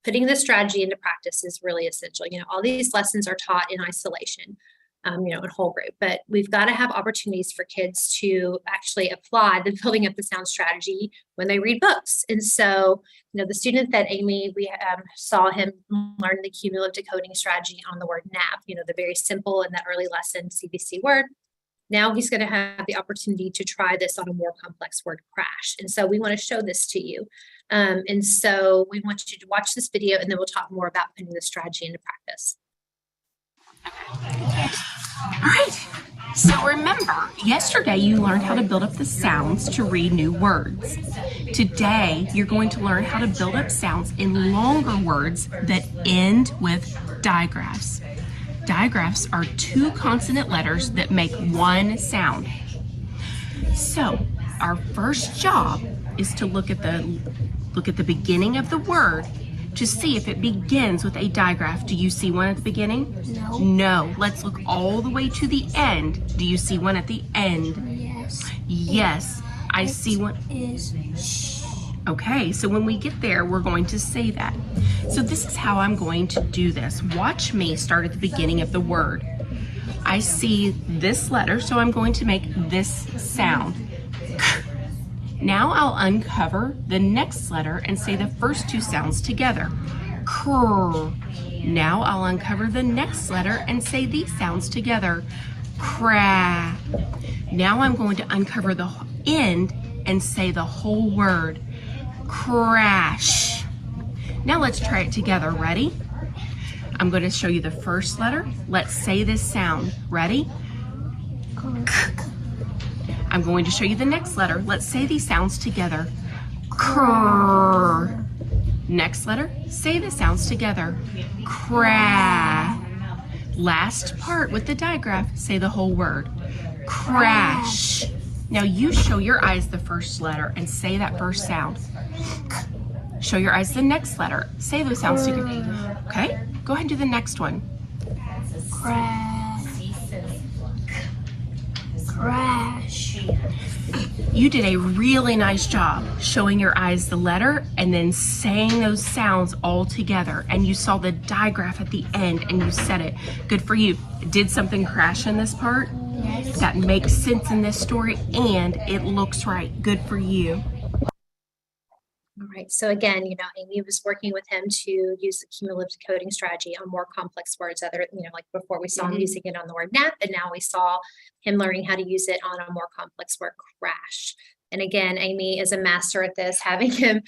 putting the strategy into practice is really essential. You know, all these lessons are taught in isolation, you know, in whole group, but we've got to have opportunities for kids to actually apply the building up the sound strategy when they read books. And so, you know, the student that Amy, we saw him learn the cumulative decoding strategy on the word nap, you know, the very simple in that early lesson CBC word. Now he's going to have the opportunity to try this on a more complex word, crash. And so we want to show this to you. And so we want you to watch this video, and then we'll talk more about putting the strategy into practice. All right. So remember, yesterday you learned how to build up the sounds to read new words. Today, you're going to learn how to build up sounds in longer words that end with digraphs. Digraphs are 2 consonant letters that make one sound. So our first job is to look at the beginning of the word to see if it begins with a digraph. Do you see one at the beginning? No. No. Let's look all the way to the end. Do you see one at the end? Yes. Yes, I see one. Is Okay, so when we get there, we're going to say that. So this is how I'm going to do this. Watch me start at the beginning of the word. I see this letter, so I'm going to make this sound. Now I'll uncover the next letter and say the first 2 sounds together. Krr. Now I'll uncover the next letter and say these sounds together. Cra. Now I'm going to uncover the end and say the whole word. Crash. Now let's try it together. Ready? I'm going to show you the first letter. Let's say this sound. Ready? I'm going to show you the next letter. Let's say these sounds together. Krr. Next letter, say the sounds together. Cra. Last part with the digraph, say the whole word. Crash. Now you show your eyes the first letter and say that first sound. Show your eyes the next letter. Say those sounds together. Okay, go ahead and do the next one. crash. Crash. You did a really nice job showing your eyes the letter and then saying those sounds all together. And you saw the digraph at the end and you said it. Good for you. Did something crash in this part? Yes. That makes sense in this story and it looks right. Good for you. All right, so again, you know, Amy was working with him to use the cumulative decoding strategy on more complex words, like before we saw him using it on the word nap, and now we saw him learning how to use it on a more complex word, crash. And again, Amy is a master at this, having him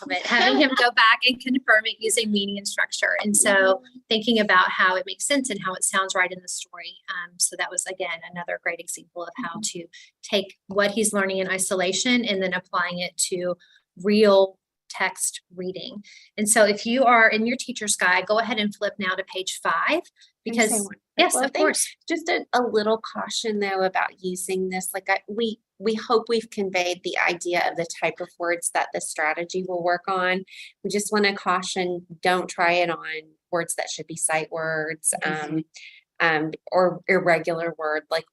go back and confirm it using meaning and structure. And so thinking about how it makes sense and how it sounds right in the story. So that was, again, another great example of how to take what he's learning in isolation and then applying it to real text reading. And so if you are in your teacher's guide, go ahead and flip now to page 5, because yes, of course. Just a little caution though about using this. We hope we've conveyed the idea of the type of words that the strategy will work on. We just want to caution, don't try it on words that should be sight words. Or irregular word like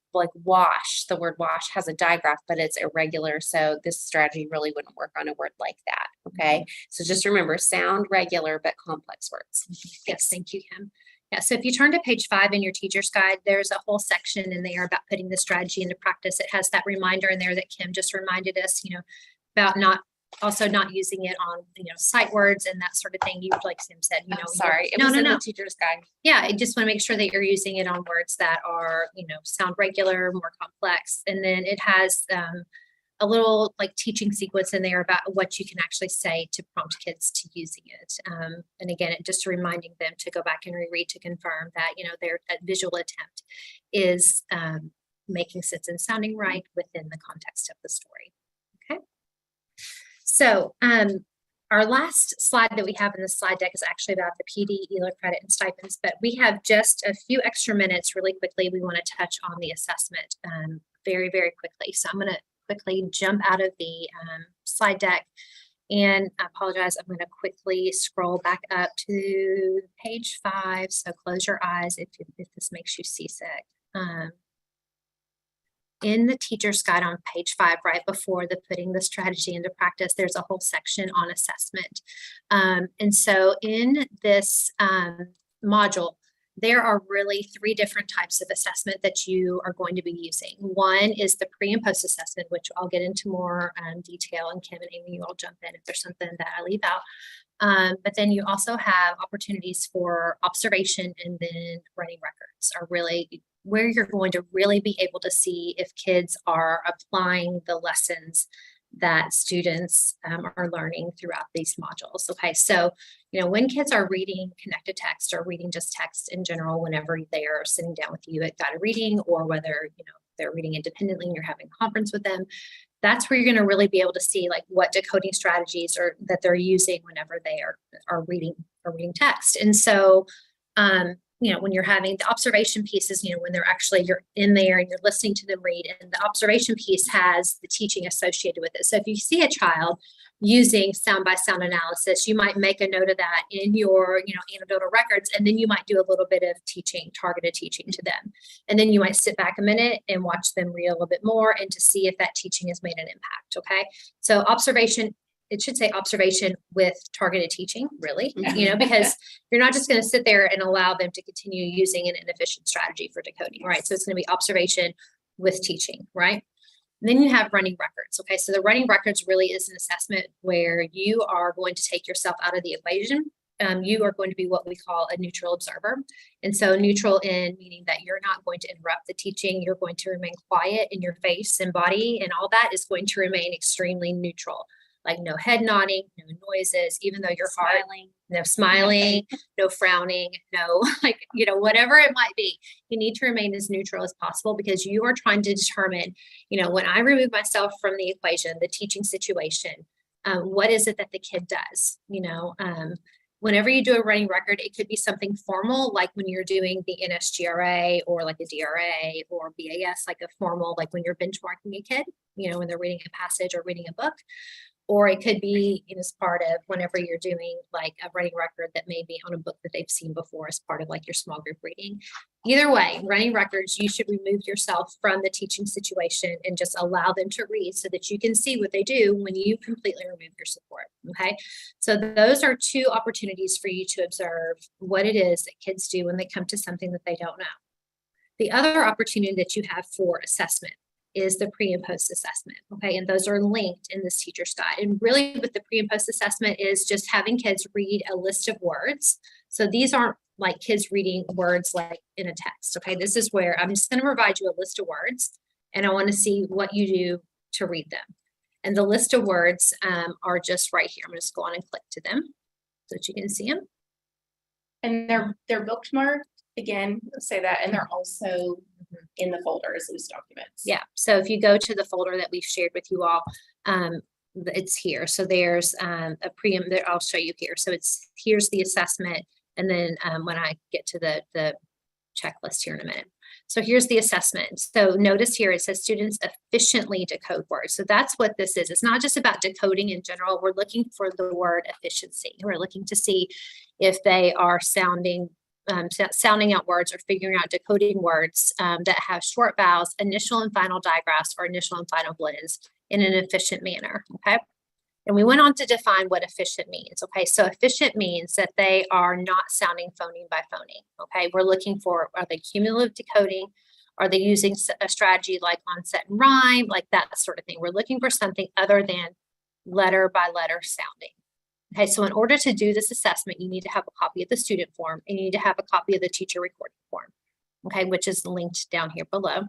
wash. The word wash has a digraph, but it's irregular. So this strategy really wouldn't work on a word like that. Okay. So just remember, sound regular, but complex words. Yes, thank you, Kim. Yeah, so if you turn to page 5 in your teacher's guide, there's a whole section in there about putting the strategy into practice. It has that reminder in there that Kim just reminded us, about not using it on, sight words and that sort of thing. You, like Sam said, Sorry, it no, was no, in no. the teacher's guide. Yeah, I just want to make sure that you're using it on words that are, sound regular, more complex. And then it has a little like teaching sequence in there about what you can actually say to prompt kids to using it. And again, just reminding them to go back and reread to confirm that, their visual attempt is making sense and sounding right within the context of the story. Okay. So our last slide that we have in the slide deck is actually about the PD, ELLE credit, and stipends, but we have just a few extra minutes really quickly. We want to touch on the assessment very, very quickly. So I'm going to quickly jump out of the slide deck, and I apologize. I'm going to quickly scroll back up to page 5. So close your eyes if this makes you seasick. In the teacher's guide on page 5, right before the putting the strategy into practice, there's a whole section on assessment. And so in this module, there are really 3 different types of assessment that you are going to be using. One is the pre and post assessment, which I'll get into more detail, and Kim and Amy, you all jump in if there's something that I leave out. But then you also have opportunities for observation, and then running records are really where you're going to really be able to see if kids are applying the lessons that students are learning throughout these modules. Okay, so when kids are reading connected text or reading just text in general, whenever they are sitting down with you at guided reading, or whether they're reading independently and you're having a conference with them, that's where you're going to really be able to see like what decoding strategies are that they're using whenever they are reading text. And so when you're having the observation pieces, when they're actually, you're in there and you're listening to them read, and the observation piece has the teaching associated with it. So if you see a child using sound by sound analysis, you might make a note of that in your, anecdotal records, and then you might do a little bit of teaching, targeted teaching to them. And then you might sit back a minute and watch them read a little bit more and to see if that teaching has made an impact. Okay. So observation, it should say observation with targeted teaching, really, because you're not just going to sit there and allow them to continue using an inefficient strategy for decoding, right? So it's going to be observation with teaching, right? And then you have running records. Okay, so the running records really is an assessment where you are going to take yourself out of the equation. You are going to be what we call a neutral observer. And so neutral in meaning that you're not going to interrupt the teaching. You're going to remain quiet in your face and body, and all that is going to remain extremely neutral. Like no head nodding, no noises, even though you're Smiling. no smiling, no frowning, no whatever it might be. You need to remain as neutral as possible, because you are trying to determine, when I remove myself from the equation, the teaching situation, what is it that the kid does? Whenever you do a running record, it could be something formal, like when you're doing the NSGRA or like a DRA or BAS, like a formal, like when you're benchmarking a kid, when they're reading a passage or reading a book. Or it could be as part of whenever you're doing like a running record that may be on a book that they've seen before as part of like your small group reading. Either way, running records, you should remove yourself from the teaching situation and just allow them to read so that you can see what they do when you completely remove your support. Okay, so those are 2 opportunities for you to observe what it is that kids do when they come to something that they don't know. The other opportunity that you have for assessment is the pre and post assessment. Okay, and those are linked in this teacher's guide. And really with the pre and post assessment is just having kids read a list of words. So these aren't like kids reading words like in a text. Okay, this is where I'm just going to provide you a list of words, and I want to see what you do to read them. And the list of words are just right here. I'm going to just go on and click to them so that you can see them. And they're bookmarked. Again, say that, and they're also in the folder as loose documents. Yeah. So if you go to the folder that we've shared with you all, it's here. So there's a preamble that I'll show you here. So here's the assessment, and then when I get to the checklist here in a minute. So here's the assessment. So notice here it says students efficiently decode words. So that's what this is. It's not just about decoding in general. We're looking for the word efficiency. We're looking to see if they are sounding out words or figuring out decoding words that have short vowels, initial and final digraphs, or initial and final blends in an efficient manner. Okay. And we went on to define what efficient means. Okay, so efficient means that they are not sounding phoneme by phoneme. Okay, we're looking for, are they cumulative decoding? Are they using a strategy like onset and rhyme, like that sort of thing? We're looking for something other than letter by letter sounding. Okay, so in order to do this assessment, you need to have a copy of the student form and you need to have a copy of the teacher recording form, okay, which is linked down here below. I'll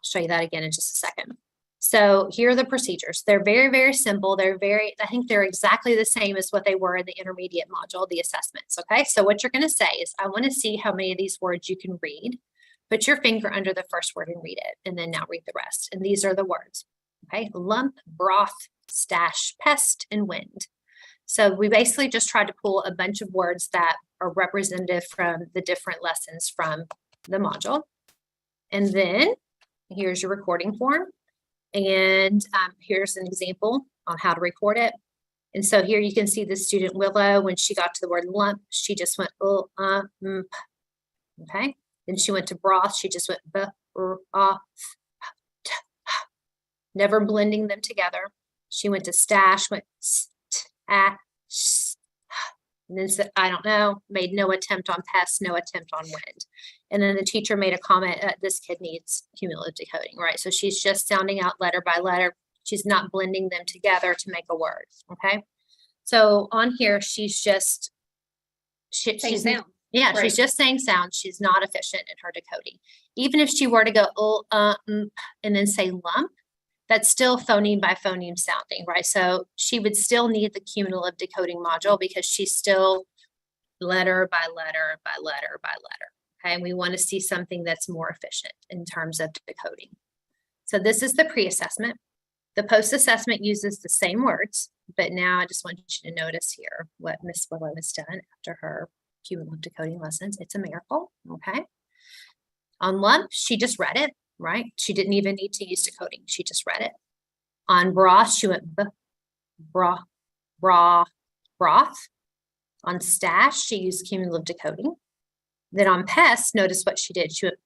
show you that again in just a second. So here are the procedures. They're very, very simple. I think they're exactly the same as what they were in the intermediate module, the assessments, okay? So what you're gonna say is, I wanna see how many of these words you can read. Put your finger under the first word and read it, and then now read the rest. And these are the words, okay? Lump, broth, stash, pest, and wind. So we basically just tried to pull a bunch of words that are representative from the different lessons from the module. And then here's your recording form. And here's an example on how to record it. And so here you can see the student Willow, when she got to the word lump, she just went, okay? Then she went to broth, she just went, never blending them together. She went to stash, went, and then said, I don't know, made no attempt on pest, no attempt on wind. And then the teacher made a comment, this kid needs cumulative decoding, right? So she's just sounding out letter by letter. She's not blending them together to make a word, okay? So on here, she's just, she's sound. Yeah, Right. she's just saying sound. She's not efficient in her decoding. Even if she were to go, and then say lump, that's still phoneme by phoneme sounding, right? So she would still need the cumulative decoding module because she's still letter by letter by letter by letter. Okay, and we want to see something that's more efficient in terms of decoding. So this is the pre-assessment. The post-assessment uses the same words, but now I just want you to notice here what Miss Willow has done after her cumulative decoding lessons. It's a miracle, okay? On lump, she just read it, right? She didn't even need to use decoding. She just read it. On broth, she went broth. On stash, she used cumulative decoding. Then on pest, notice what she did. She went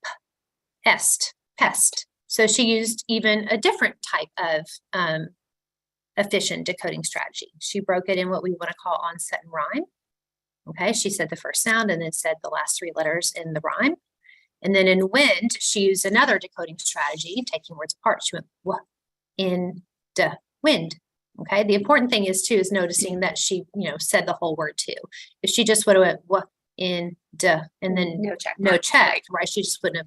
pest. So she used even a different type of efficient decoding strategy. She broke it in what we want to call onset and rhyme. Okay, she said the first sound and then said the last three letters in the rhyme. And then in wind, she used another decoding strategy, taking words apart. She went wind. Okay, the important thing is noticing that she, said the whole word too. If she just would have went and then no check, right? She just wouldn't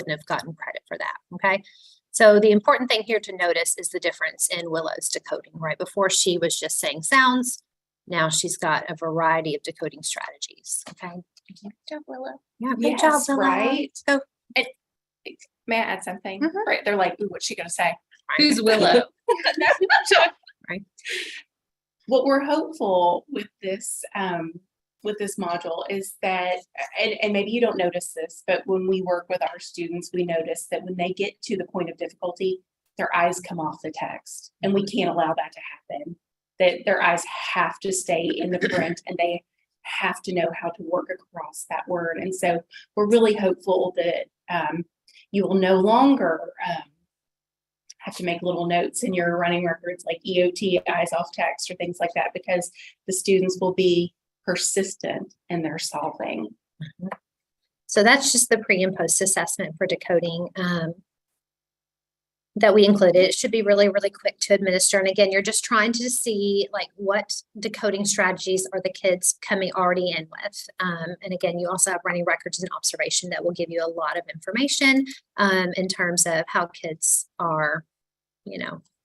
have gotten credit for that. Okay, so the important thing here to notice is the difference in Willow's decoding. Right before, she was just saying sounds. Now she's got a variety of decoding strategies. Okay. Good job, Willow. Yeah, good job, Willow. Right. So, May I add something? Mhm. Right. They're like, ooh, what's she gonna say? Who's Willow? Right. What we're hopeful with this module is that, and maybe you don't notice this, but when we work with our students, we notice that when they get to the point of difficulty, their eyes come off the text, and we can't allow that to happen. That their eyes have to stay in the print, and they have to know how to work across that word. And so we're really hopeful that you will no longer have to make little notes in your running records like EOT, eyes off text, or things like that, because the students will be persistent in their solving. So that's just the pre and post assessment for decoding that we included. It should be really, really quick to administer. And again, you're just trying to see like what decoding strategies are the kids coming already in with. And again, you also have running records and observation that will give you a lot of information in terms of how kids are,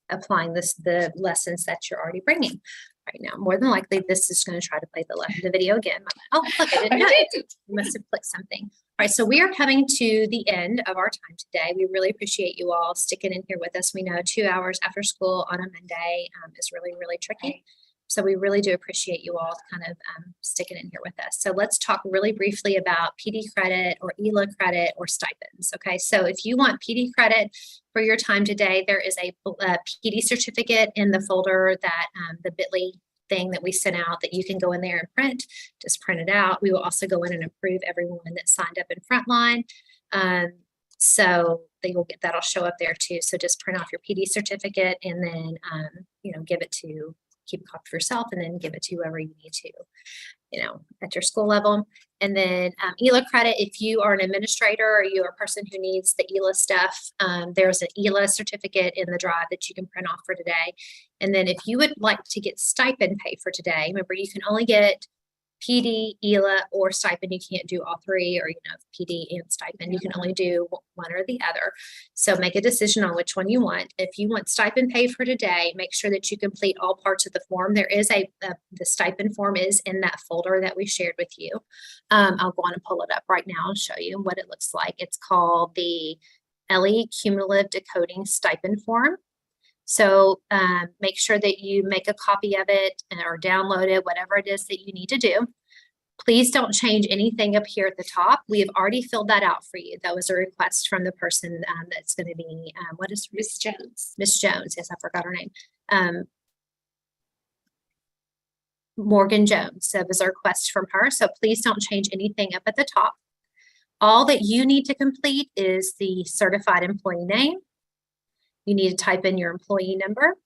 applying the lessons that you're already bringing right now. More than likely, this is going to try to play the video again. Oh, look, I didn't know. You must have clicked something. All right, so we are coming to the end of our time today. We really appreciate you all sticking in here with us. We know 2 hours after school on a Monday is really, really tricky. So we really do appreciate you all kind of sticking in here with us. So let's talk really briefly about PD credit or ELLE credit or stipends. Okay, so if you want PD credit for your time today, there is a PD certificate in the folder that the bit.ly thing that we sent out that you can go in there and print. Just print it out. We will also go in and approve everyone that signed up in Frontline. So that'll show up there too. So just print off your PD certificate and then, keep a copy for yourself and then give it to whoever you need to, at your school level. And then ELLE credit, if you are an administrator or you're a person who needs the ELLE stuff, there's an ELLE certificate in the drive that you can print off for today. And then if you would like to get stipend pay for today, remember you can only get PD, ELLE, or stipend. You can't do all three, or PD and stipend. You can only do one or the other. So make a decision on which one you want. If you want stipend pay for today, make sure that you complete all parts of the form. There is the stipend form is in that folder that we shared with you. I'll go on and pull it up right now and show you what it looks like. It's called the ELLE Cumulative Decoding Stipend Form. So make sure that you make a copy of it or download it, whatever it is that you need to do. Please don't change anything up here at the top. We have already filled that out for you. That was a request from the person that's going to be, what is Miss Jones. Miss Jones. Yes, I forgot her name. Morgan Jones. That was a request from her. So please don't change anything up at the top. All that you need to complete is the certified employee name. You need to type in your employee number,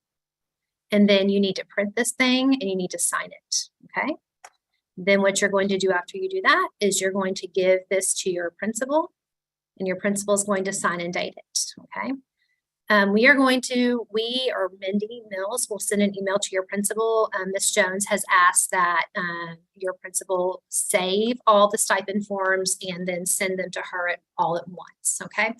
and then you need to print this thing and you need to sign it, okay? Then what you're going to do after you do that is you're going to give this to your principal, and your principal is going to sign and date it, okay? We or Mindy Mills will send an email to your principal. Ms. Jones has asked that your principal save all the stipend forms and then send them to her all at once, okay?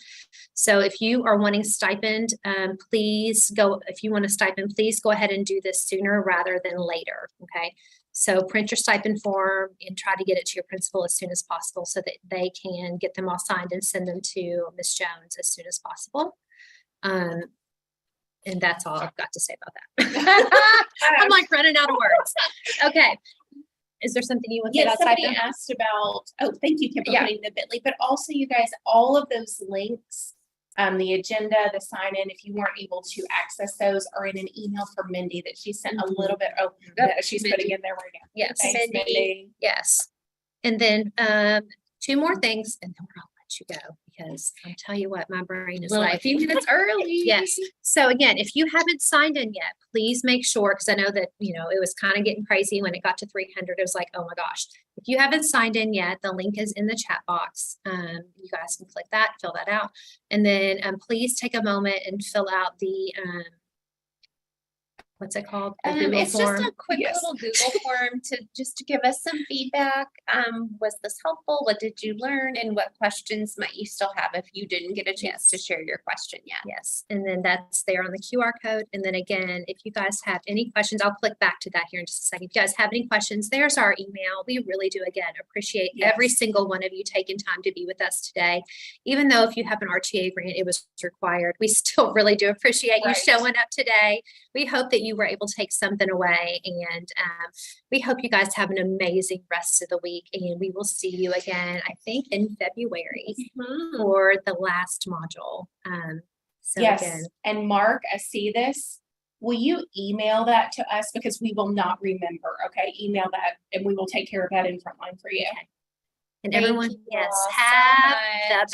So if you are wanting stipend, if you want a stipend, please go ahead and do this sooner rather than later, okay? So print your stipend form and try to get it to your principal as soon as possible so that they can get them all signed and send them to Ms. Jones as soon as possible. And that's all I've got to say about that. I'm like running out of words. Okay. Is there something you want to say about somebody stipend? asked about, thank you, Kim, for putting the bit.ly, but also you guys, all of those links, the agenda, the sign-in, if you weren't able to access those, are in an email from Mindy that she sent a little bit. Oh, yeah, she's putting in there right now. Yes. Thanks, Mindy. Yes. And then two more things, and then I'll let you go because I'll tell you what, my brain is like A few minutes early. Yes. So again, if you haven't signed in yet, please make sure, because I know that, it was kind of getting crazy when it got to 300. It was like, oh my gosh. If you haven't signed in yet, the link is in the chat box. You guys can click that, fill that out. And then please take a moment and fill out the, what's it called? The Google It's form. just a quick little Google form to give us some feedback. Was this helpful? What did you learn? And what questions might you still have if you didn't get a chance to share your question yet? Yes, and then that's there on the QR code. And then again, if you guys have any questions, I'll click back to that here in just a second. If you guys have any questions, there's our email. We really do, again, appreciate every single one of you taking time to be with us today. Even though if you have an RTA grant, it was required, we still really do appreciate you showing up today. We hope that you were able to take something away, and we hope you guys have an amazing rest of the week, and we will see you again, I think, in February for the last module. Again, and Mark, I see this. Will you email that to us, because we will not remember, okay? Email that and we will take care of that in Frontline for you. Okay. And everyone, have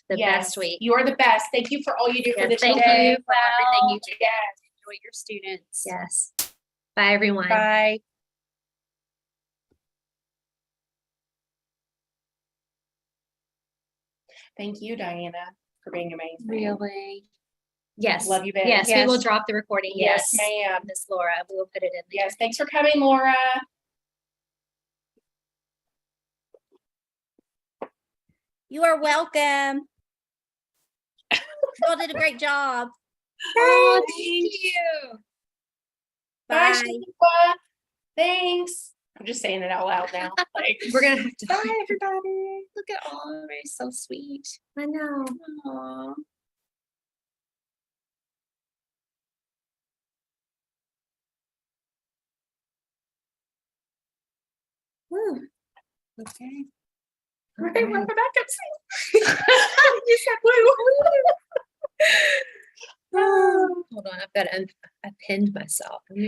the best week. You're the best. Thank you for all you do for the Thank children. you for everything you do. Yes. Enjoy your students. Yes. Bye, everyone. Bye. Thank you, Diana, for being amazing. Really? Yes. Love you, babe. Yes, we will drop the recording. Yes, ma'am. Miss Laura, we will put it in. Yes, thanks for coming, Laura. You are welcome. You all did a great job. Oh, thank you. Bye, Bye. Shaniqua. Thanks. I'm just saying it out loud now. Like, We're going to have to. Bye, everybody. Look at all of it. So sweet. I know. Aww. Woo. Okay. we're back up. You said woo. Hold on, I pinned myself.